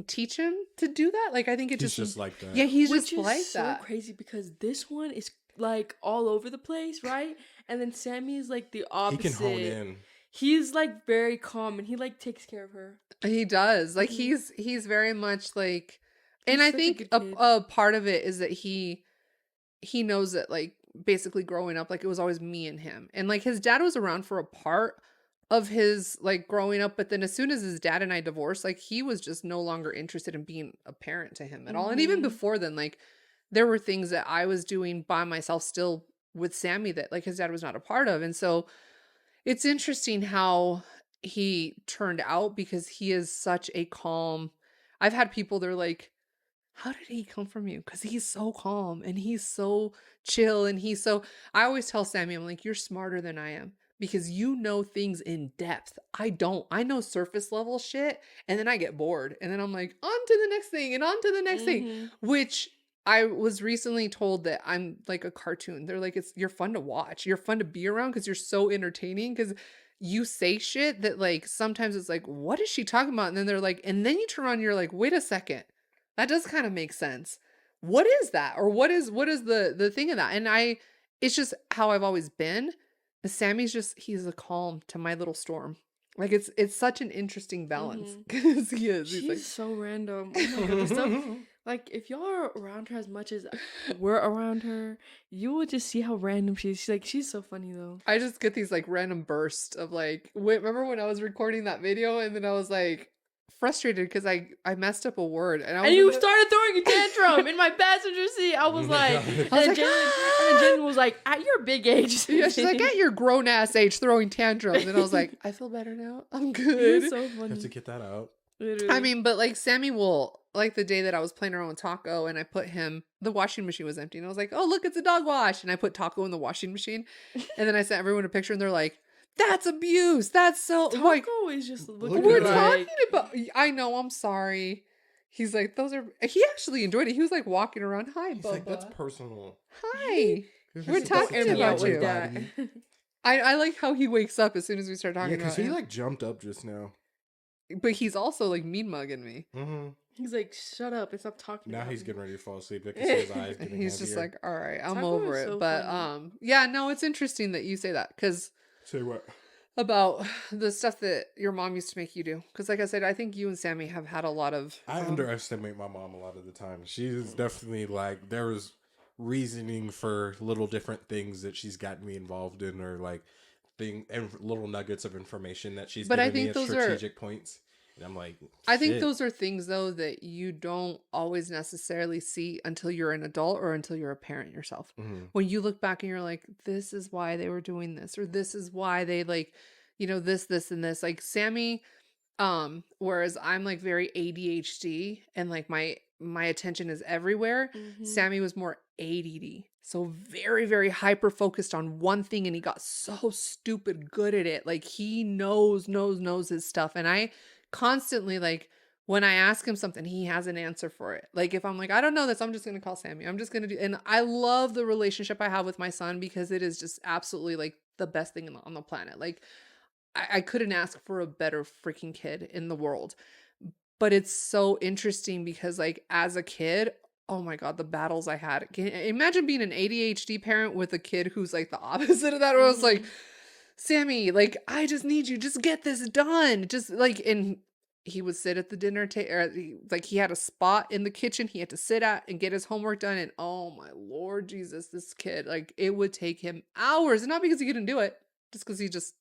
teach him to do that. Like, I think he's just like that. Yeah, he's just like so that. So crazy because this one is like all over the place, right? And then Sammy is like the opposite. He can hone in. He's like very calm and he like takes care of her. He does. Like he's very much like, and I think a part of it is that he knows that like basically growing up, like it was always me and him. And like his dad was around for a part of his like growing up. But then as soon as his dad and I divorced, like he was just no longer interested in being a parent to him at all. And even before then, like there were things that I was doing by myself still with Sammy that like his dad was not a part of. And so it's interesting how he turned out because he is such a calm. I've had people, they're like, how did he come from you? Because he's so calm and he's so chill and I always tell Sammy, I'm like, you're smarter than I am. because you know things in depth. I don't. I know surface level shit, and then I get bored, and then I'm like, on to the next thing, and on to the next thing, which I was recently told that I'm like a cartoon. They're like, you're fun to watch. You're fun to be around because you're so entertaining, because you say shit that like sometimes it's like, what is she talking about? And then they're like, and then you turn on, and you're like, wait a second. That does kind of make sense. What is that? Or what is the thing of that? And it's just how I've always been. Sammy's just, he's a calm to my little storm. Like it's such an interesting balance because he is. She's He's like, so random. Oh my God, the stuff, like if y'all are around her as much as we're around her, you would just see how random she is. She's so funny though. I just get these like random bursts of like, remember when I was recording that video and then I was like frustrated because I messed up a word and you started throwing a tantrum in my passenger seat. I was like, and then Jen was like, at your big age. Yeah, she's like, at your grown ass age throwing tantrums. And I was like, I feel better now. I'm good. It was so funny. Have to get that out. Literally. I mean, but like Sammy will, like the day that I was playing around with Taco and I put him, the washing machine was empty and I was like, oh, look, it's a dog wash. And I put Taco in the washing machine and then I sent everyone a picture and they're like, that's abuse. That's so Taco like, is just looking we're like, talking about, I know, I'm sorry. He's like, he actually enjoyed it. He was like walking around. Hi, He's Bubba. like, that's personal. Hi. We're talking about you. I like how he wakes up as soon as we start talking about because he like jumped up just now. But he's also like mean mugging me. He's like, shut up and stop talking. Now about he's me. getting ready to fall asleep because his eyes getting He's just heavier. like, all right, I'm Taco over is it. so But funny. yeah, no, it's interesting that you say that because Say what? about the stuff that your mom used to make you do. Because like I said, I think you and Sammy have had a lot of. I underestimate my mom a lot of the time. She's definitely like, there was reasoning for little different things that she's gotten me involved in, or like and little nuggets of information that she's given me at strategic points. And I'm like, I think those are things though that you don't always necessarily see until you're an adult or until you're a parent yourself. When you look back and you're like, this is why they were doing this, or this is why they like, this and this. Like Sammy, whereas I'm like very ADHD and like my attention is everywhere. Sammy was more ADD. So very, very hyper focused on one thing and he got so stupid good at it. Like he knows his stuff. And I constantly, like, when I ask him something, he has an answer for it. Like if I'm like, I don't know this, I'm just going to call Sammy. I'm just going to do, and I love the relationship I have with my son because it is just absolutely like the best thing on the planet. Like I couldn't ask for a better freaking kid in the world. But it's so interesting because like as a kid, oh my God, the battles I had. Imagine being an ADHD parent with a kid who's like the opposite of that. Where I was like, Sammy, like, I just need you. Just get this done. Just like, and he would sit at the dinner table. Like he had a spot in the kitchen he had to sit at and get his homework done. And oh my Lord Jesus, this kid, like it would take him hours. And not because he couldn't do it, just because it just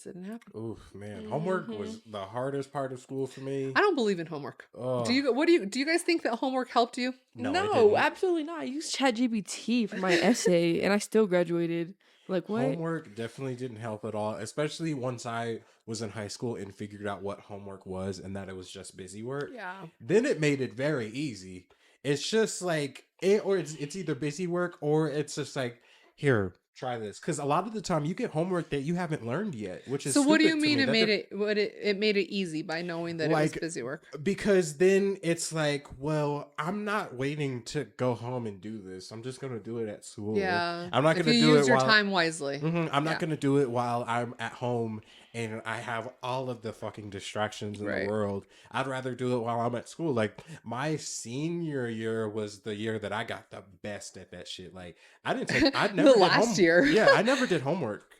didn't happen. Oof, man. Homework was the hardest part of school for me. I don't believe in homework. Do you guys think that homework helped you? No, absolutely not. I used ChatGPT for my essay and I still graduated. Like what? Homework definitely didn't help at all, especially once I was in high school and figured out what homework was and that it was just busy work. Yeah. Then it made it very easy. It's just like it's either busy work or it's just like, here, try this, because a lot of the time you get homework that you haven't learned yet, which is so. What do you stupid mean to me. it made it easy by knowing that like, it was busy work? Because then it's like, well, I'm not waiting to go home and do this. I'm just gonna do it at school. Yeah, I'm not gonna do use it your while, time wisely. I'm not gonna do it while I'm at home and I have all of the fucking distractions in the world. I'd rather do it while I'm at school. Like my senior year was the year that I got the best at that shit. Like I never the last year. Yeah, I never did homework.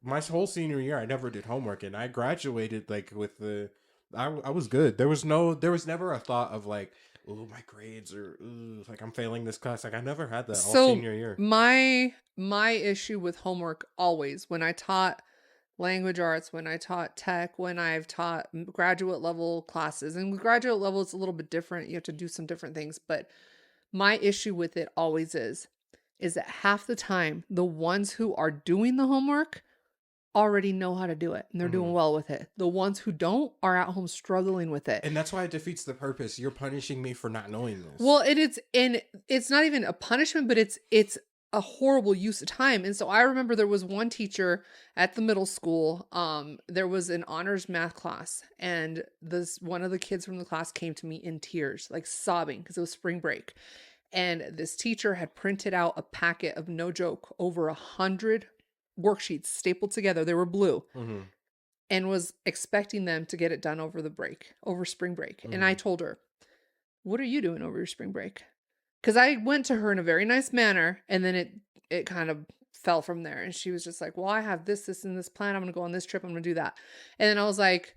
My whole senior year, I never did homework, and I graduated like with I was good. There was never a thought of like, oh, my grades are like I'm failing this class. Like I never had that all senior year. My issue with homework always, when I taught language arts, when I taught tech, when I've taught graduate level classes, and with graduate level it's a little bit different. You have to do some different things, but my issue with it always is that half the time the ones who are doing the homework already know how to do it and they're doing well with it. The ones who don't are at home struggling with it. And that's why it defeats the purpose. You're punishing me for not knowing this. Well, it's not even a punishment, but it's a horrible use of time. And so I remember there was one teacher at the middle school. There was an honors math class, and this one of the kids from the class came to me in tears, like sobbing because it was spring break. And this teacher had printed out a packet of, no joke, over 100 worksheets stapled together. They were blue. Mm-hmm. And was expecting them to get it done over spring break. Mm-hmm. And I told her, "What are you doing over your spring break?" Because I went to her in a very nice manner, and then it kind of fell from there. And she was just like, "Well, I have this, and this plan. I'm going to go on this trip. I'm going to do that." And then I was like,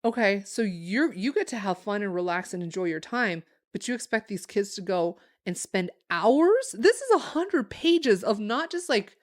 "Okay, so you get to have fun and relax and enjoy your time, but you expect these kids to go and spend hours? This is 100 pages of not just like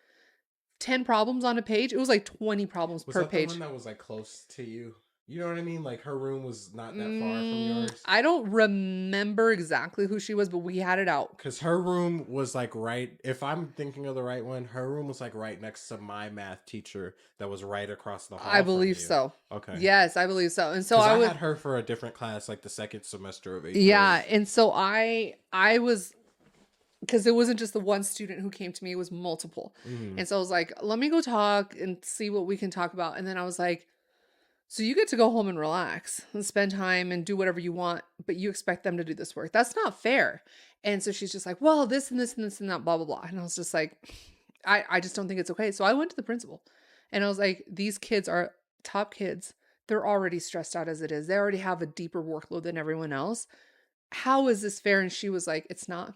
10 problems on a page. It was like 20 problems per page." Was that the one that was like close to you? You know what I mean? Like her room was not that far from yours. I don't remember exactly who she was, but we had it out. Because her room was like right, if I'm thinking of the right one, her room was like right next to my math teacher that was right across the hall. I believe so. Okay. Yes, I believe so. And so I had her for a different class, like the second semester of 8th grade. Yeah, and so I was, because it wasn't just the one student who came to me, it was multiple. Mm-hmm. And so I was like, let me go talk and see what we can talk about. And then I was like, so you get to go home and relax and spend time and do whatever you want, but you expect them to do this work. That's not fair. And so she's just like, well, this and this and this and that, blah, blah, blah. And I was just like, I just don't think it's okay. So I went to the principal and I was like, these kids are top kids. They're already stressed out as it is. They already have a deeper workload than everyone else. How is this fair? And she was like, it's not.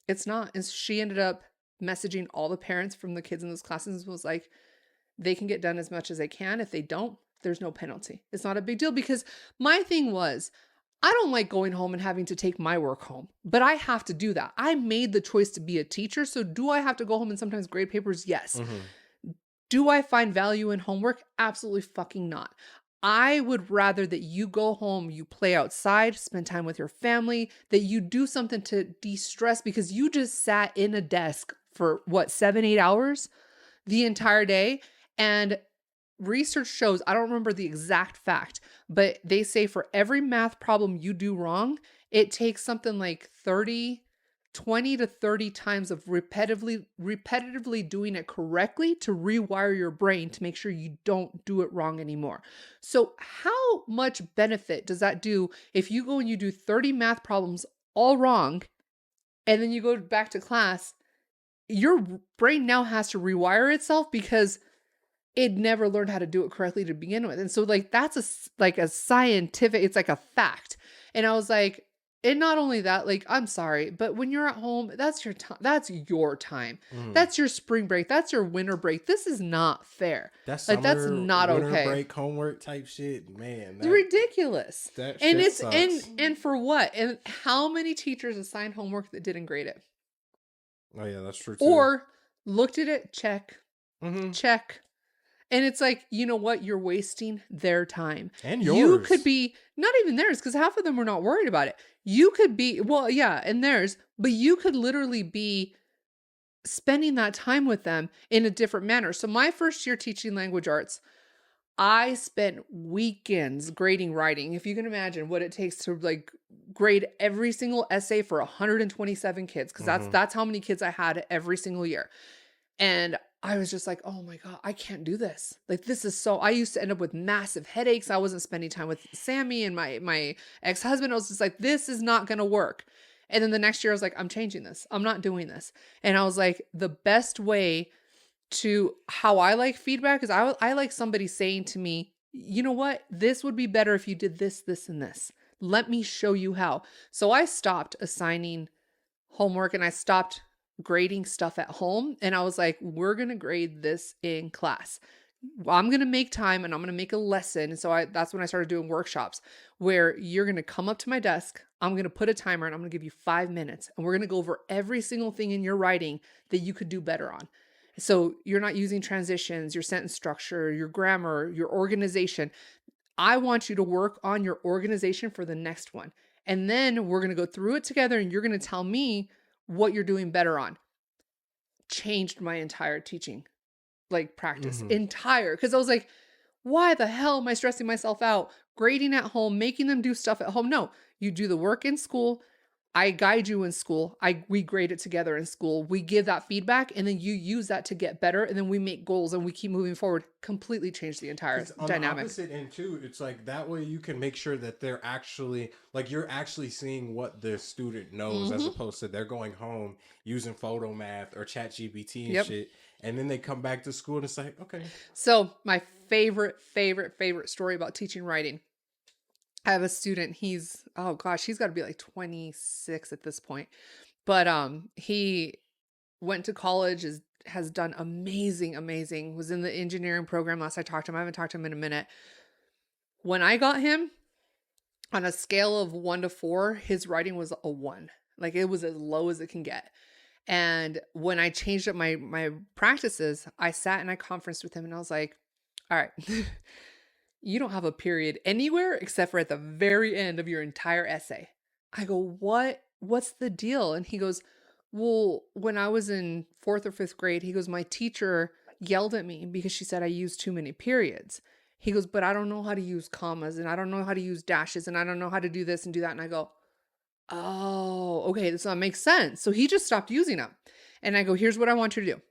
It's not. And she ended up messaging all the parents from the kids in those classes and was like, they can get done as much as they can. If they don't, there's no penalty. It's not a big deal, because my thing was, I don't like going home and having to take my work home, but I have to do that. I made the choice to be a teacher. So do I have to go home and sometimes grade papers? Yes. Mm-hmm. Do I find value in homework? Absolutely fucking not. I would rather that you go home, you play outside, spend time with your family, that you do something to de-stress, because you just sat in a desk for 7-8 hours the entire day. And research shows, I don't remember the exact fact, but they say for every math problem you do wrong, it takes something like 20 to 30 times of repetitively doing it correctly to rewire your brain to make sure you don't do it wrong anymore. So how much benefit does that do if you go and you do 30 math problems all wrong, and then you go back to class, your brain now has to rewire itself because it never learned how to do it correctly to begin with. And so like, that's a scientific, it's like a fact. And I was like, and not only that, like, I'm sorry, but when you're at home, that's your time. That's your time. Mm. That's your spring break. That's your winter break. This is not fair. That's like, that's not winter okay. break homework type shit, man. It's ridiculous. That and shit it's sucks. and for what? And how many teachers assigned homework that didn't grade it? Oh yeah, that's true too. Or looked at it, check, mm-hmm. check. And it's like, you know what? You're wasting their time. And yours. You could be, not even theirs, because half of them were not worried about it. You could be, well, yeah, and theirs, but you could literally be spending that time with them in a different manner. So my first year teaching language arts, I spent weekends grading writing. If you can imagine what it takes to like grade every single essay for 127 kids, because that's how many kids I had every single year. And I was just like, oh my God, I can't do this. Like, this is so, I used to end up with massive headaches. I wasn't spending time with Sammy and my ex-husband. I was just like, this is not going to work. And then the next year I was like, I'm changing this. I'm not doing this. And I was like, the best way to how I like feedback is I like somebody saying to me, you know what? This would be better if you did this, this, and this. Let me show you how. So I stopped assigning homework and I stopped grading stuff at home. And I was like, we're going to grade this in class. I'm going to make time and I'm going to make a lesson. And so that's when I started doing workshops where you're going to come up to my desk. I'm going to put a timer and I'm going to give you 5 minutes and we're going to go over every single thing in your writing that you could do better on. So you're not using transitions, your sentence structure, your grammar, your organization. I want you to work on your organization for the next one. And then we're going to go through it together and you're going to tell me what you're doing better on. Changed my entire teaching practice. Entire. Because I was like, why the hell am I stressing myself out grading at home, making them do stuff at home? No, you do the work in school. I guide you in school. We grade it together in school. We give that feedback, and then you use that to get better, and then we make goals and we keep moving forward. Completely change the entire On dynamic. the opposite end too, it's like that way you can make sure that they're actually like you're actually seeing what the student knows as opposed to they're going home using photo math or chat GPT and shit, and then they come back to school and it's like, okay. So my favorite story about teaching writing. I have a student, he's got to be like 26 at this point. But he went to college, has done amazing, was in the engineering program last I talked to him. I haven't talked to him in a minute. When I got him, on a scale of 1 to 4, his writing was a 1. Like it was as low as it can get. And when I changed up my practices, I sat and I conferenced with him and I was like, all right, you don't have a period anywhere except for at the very end of your entire essay. I go, what's the deal? And he goes, well, when I was in 4th or 5th grade, he goes, my teacher yelled at me because she said I used too many periods. He goes, but I don't know how to use commas and I don't know how to use dashes and I don't know how to do this and do that. And I go, oh, okay, this makes sense. So he just stopped using them. And I go, here's what I want you to do.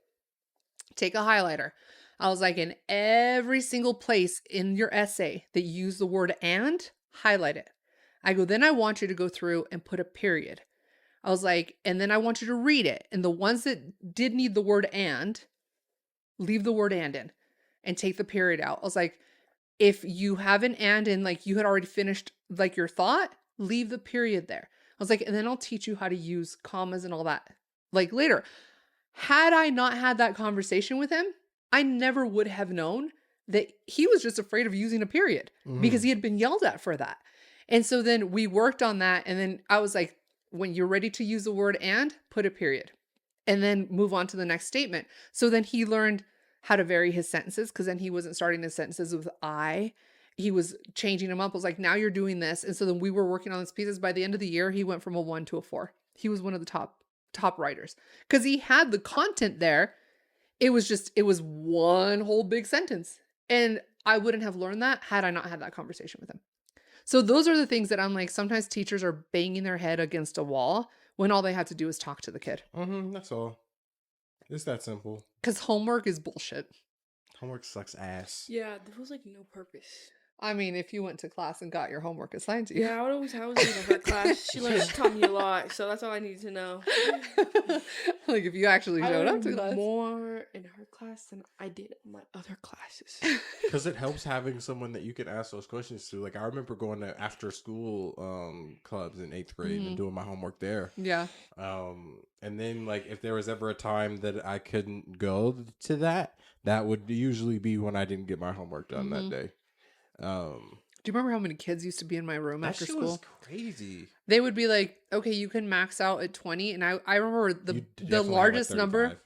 Take a highlighter. I was like, in every single place in your essay that you use the word and, highlight it. I go, then I want you to go through and put a period. I was like, and then I want you to read it. And the ones that did need the word and, leave the word and in and take the period out. I was like, if you have an and in, like you had already finished like your thought, leave the period there. I was like, and then I'll teach you how to use commas and all that like later. Had I not had that conversation with him, I never would have known that he was just afraid of using a period because he had been yelled at for that. And so then we worked on that. And then I was like, when you're ready to use the word and, put a period and then move on to the next statement. So then he learned how to vary his sentences because then he wasn't starting his sentences with I. He was changing them up. I was like, now you're doing this. And so then we were working on these pieces. By the end of the year, he went from a 1 to a 4. He was one of the top writers because he had the content there. It was one whole big sentence. And I wouldn't have learned that had I not had that conversation with him. So those are the things that I'm like, sometimes teachers are banging their head against a wall when all they had to do is talk to the kid. That's all. It's that simple. Because homework is bullshit. Homework sucks ass. Yeah, there was like no purpose. I mean, if you went to class and got your homework assigned to you. Yeah, I was in her class. She taught me a lot, so that's all I needed to know. Like if you actually showed up to class. More in her class than I did in my other classes. Because it helps having someone that you can ask those questions to. Like I remember going to after school clubs in 8th grade and doing my homework there. Yeah. And then like if there was ever a time that I couldn't go to that would usually be when I didn't get my homework done that day. Do you remember how many kids used to be in my room after school? Was crazy. They would be like, okay, you can max out at 20. And I remember the largest number,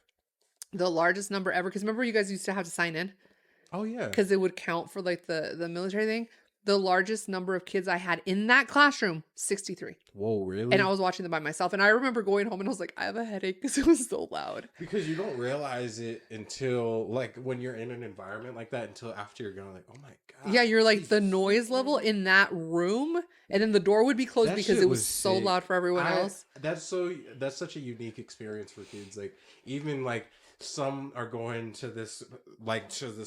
ever. Because remember you guys used to have to sign in? Oh, yeah. Because it would count for like the military thing. The largest number of kids I had in that classroom, 63. Whoa, really? And I was watching them by myself. And I remember going home and I was like, I have a headache because it was so loud. Because you don't realize it until, like, when you're in an environment like that, until after you're going, like, oh my God. Yeah, you're like the noise level in that room. And then the door would be closed because it was so loud for everyone else. That's such a unique experience for kids. Like, even like, some are going to this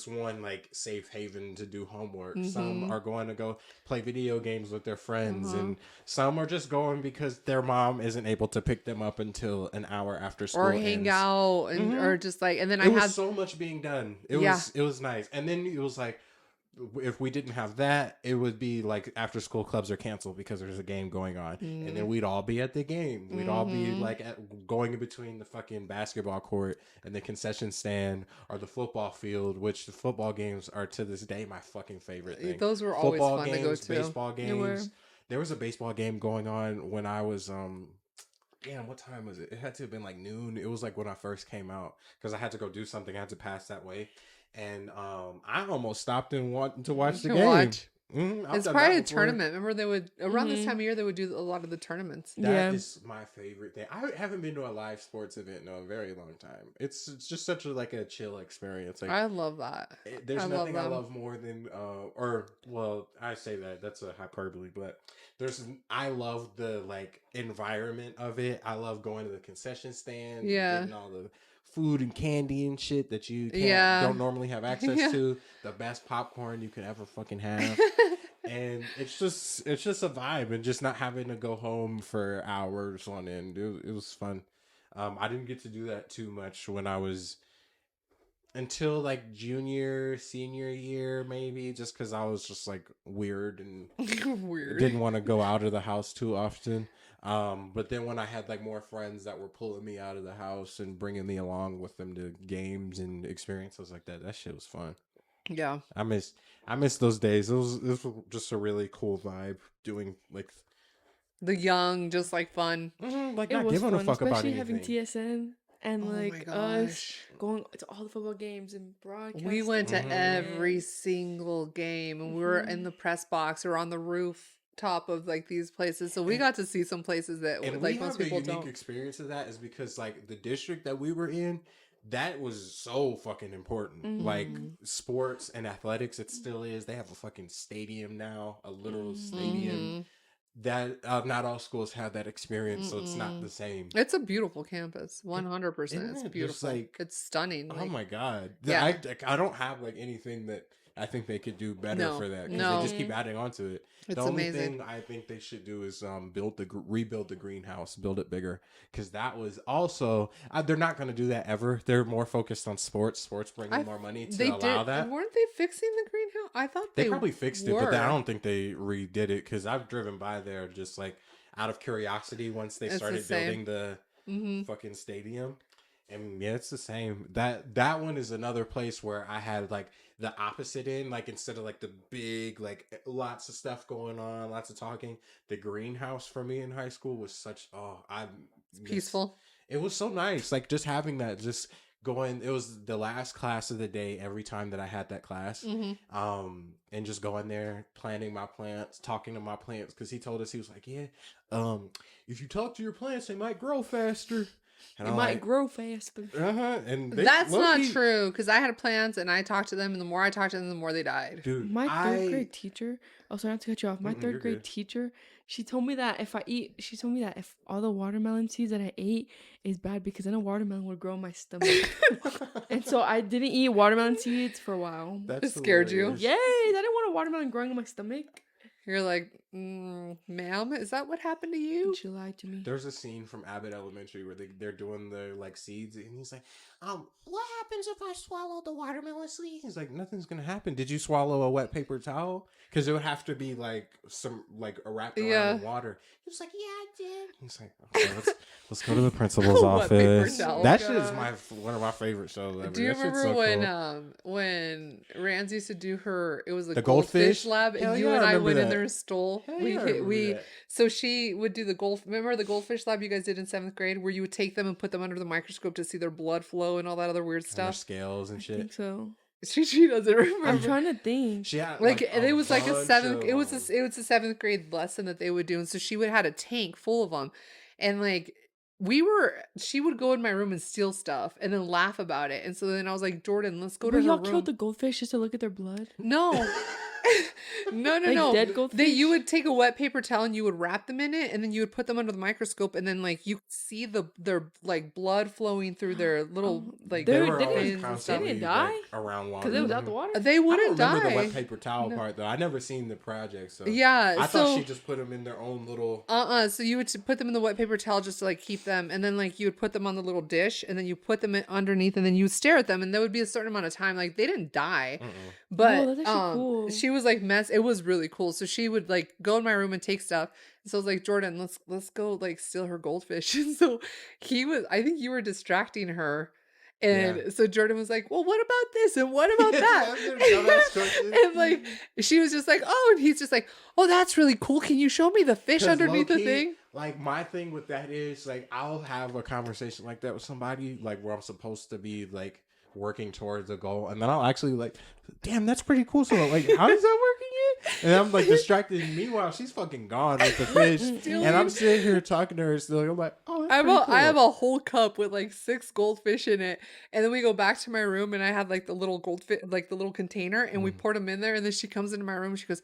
one like safe haven to do homework. Some are going to go play video games with their friends, and some are just going because their mom isn't able to pick them up until an hour after school or hang out and or just like. And then it was so much being done. It was nice, and then it was like. If we didn't have that, it would be like after school clubs are canceled because there's a game going on. And then we'd all be at the game. We'd all be like going in between the fucking basketball court and the concession stand or the football field, which the football games are to this day my fucking favorite thing. Those were always football fun games, to go to. Baseball games. There was a baseball game going on when I was damn, what time was it? It had to have been like noon. It was like when I first came out because I had to go do something. I had to pass that way. And I almost stopped and wanted to watch the game. It's probably a tournament. Remember, they would around this time of year they would do a lot of the tournaments. That is my favorite thing. I haven't been to a live sports event in a very long time. It's just such a chill experience. Like, I love that. There's nothing I love more than I say that's a hyperbole, but I love the environment of it. I love going to the concession stand, getting all the food and candy and shit that you don't normally have access to. The best popcorn you could ever fucking have. And it's just a vibe, and just not having to go home for hours on end. It was fun. I didn't get to do that too much when I was until junior, senior year, maybe, just because I was just weird and didn't want to go out of the house too often. But then when I had more friends that were pulling me out of the house and bringing me along with them to games and experiences like that shit was fun. Yeah, I miss those days. It was just a really cool vibe doing the young, just fun. Not giving a fuck about anything. Especially having TSN and us going to all the football games and broadcasting. We went to every single game, and we were in the press box or on the rooftop of these places. So we got to see some places that most people don't. The unique experience of that is because the district that we were in, that was so fucking important. Sports and athletics, it still is. They have a fucking stadium now, a literal stadium. That not all schools have that experience, so it's not the same. It's a beautiful campus, 100%. It's beautiful. It's stunning. Oh my god! Yeah. I don't have anything that I think they could do better for that, because they just keep adding on to it. It's the only amazing. thing I think they should do is rebuild the greenhouse, build it bigger, because that was also they're not going to do that ever. They're more focused on sports. Sports bringing more money to allow that. Weren't they fixing the greenhouse? I thought they probably fixed it, but I don't think they redid it, because I've driven by there just out of curiosity once they started building the fucking stadium. And yeah, it's the same. That one is another place where I had the opposite end, instead of the big lots of stuff going on, lots of talking. The greenhouse for me in high school was peaceful. It was so nice, just having that, just going. It was the last class of the day every time that I had that class, and just going there, planting my plants, talking to my plants, because he told us, he was like, if you talk to your plants, they might grow faster. And it might grow faster. And that's not true, because I had plants and I talked to them, and the more I talked to them, the more they died. Dude, my third grade teacher. Oh, sorry, not to cut you off. My third grade teacher. She told me that if all the watermelon seeds that I ate is bad, because then a watermelon would grow in my stomach. And so I didn't eat watermelon seeds for a while. It scared you? Yay! I didn't want a watermelon growing in my stomach. You're like, ma'am, is that what happened to you? And she lied to me. There's a scene from Abbott Elementary where they're doing the seeds, and he's like, what happens if I swallow the watermelon seed? He's like, nothing's gonna happen. Did you swallow a wet paper towel? Because it would have to be some wrapped around in water. He was like, yeah, I did. He's like, okay, let's go to the principal's office. That shit is one of my favorite shows ever. Do you remember when Rans used to do it was the goldfish lab, and you and I went in there and stole. So she would do remember the goldfish lab you guys did in 7th grade, where you would take them and put them under the microscope to see their blood flow and all that other weird stuff, scales and shit. I think so. She doesn't remember. I'm trying to think. She had, it was a 7th. It was a 7th grade lesson that they would do, and so she would had a tank full of them, and she would go in my room and steal stuff and then laugh about it. And so then I was like, Jordan, let's go to her room. Y'all killed the goldfish just to look at their blood? No. No. Dead goldfish? You would take a wet paper towel and you would wrap them in it, and then you would put them under the microscope, and then you could see their blood flowing through their little they didn't die around water because it was out the water. They wouldn't die. I remember the wet paper towel part though. I never seen the project, so I thought she just put them in their own little. So you would put them in the wet paper towel just to keep them, and then you would put them on the little dish, and then you put them underneath, and then you would stare at them, and there would be a certain amount of time. They didn't die, but that's actually cool. She was it was really cool. So she would go in my room and take stuff. And so I was like, Jordan, let's go steal her goldfish. And so I think you were distracting her. And so Jordan was like, well, what about this? And what about that? And she was just like, oh, and he's just like, oh, that's really cool. Can you show me the fish underneath the thing? My thing with that is I'll have a conversation like that with somebody where I'm supposed to be working towards a goal, and then I'll actually damn, that's pretty cool. So how does that work again? And I'm like distracted. Meanwhile, she's fucking gone with the fish. And I'm sitting here talking to her still. I'm like, oh, that's pretty cool. I have a whole cup with like 6 goldfish in it. And then we go back to my room and I have like the little goldfish, like the little container, and we poured them in there. And then she comes into my room and she goes,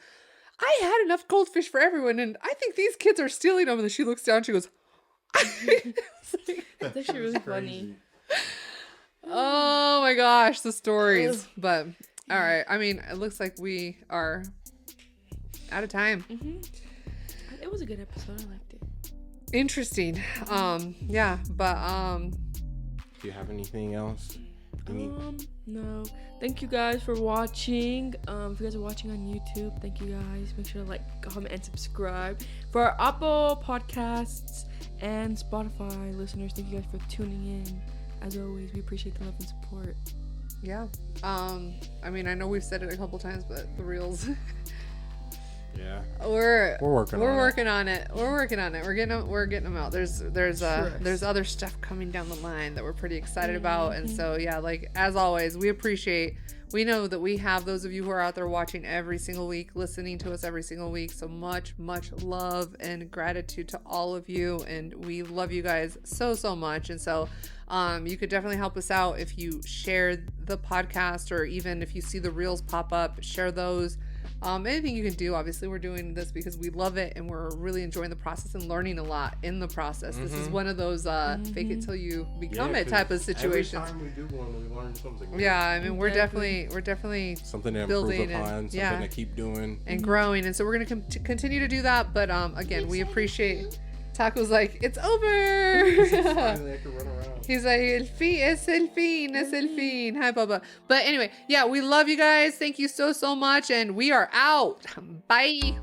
I had enough goldfish for everyone. And I think these kids are stealing them. And then she looks down and she goes, That's actually really funny. Oh my gosh, the stories. But all right. I mean, it looks like we are out of time. It was a good episode. I liked it. Interesting. Yeah, but Do you have anything else? No. Thank you guys for watching. If you guys are watching on YouTube, thank you guys. Make sure to like, comment, and subscribe. For our Apple Podcasts and Spotify listeners, thank you guys for tuning in. As always, we appreciate the love and support. yeah. I mean, I know we've said it a couple times, but the reels. Yeah. We're working on it. We're working on it. We're getting them out. There's other stuff coming down the line that we're pretty excited about. And so yeah, like as always, we know that we have those of you who are out there watching every single week, listening to us every single week. So much love and gratitude to all of you, and we love you guys so much. And so you could definitely help us out if you share the podcast, or even if you see the reels pop up, share those. Anything you can do. Obviously, we're doing this because we love it and we're really enjoying the process and learning a lot in the process. This is one of those fake it till you become it type of situations. Every time we do one, we learn something new. Yeah, I mean, we're definitely something to building improve upon, something to keep doing and growing. And so we're going to continue to do that. But again, we appreciate. Taco's like, it's over. Finally, I can run around. He's like, es el fin. Hi, Bubba. But anyway, yeah, we love you guys. Thank you so much. And we are out. Bye.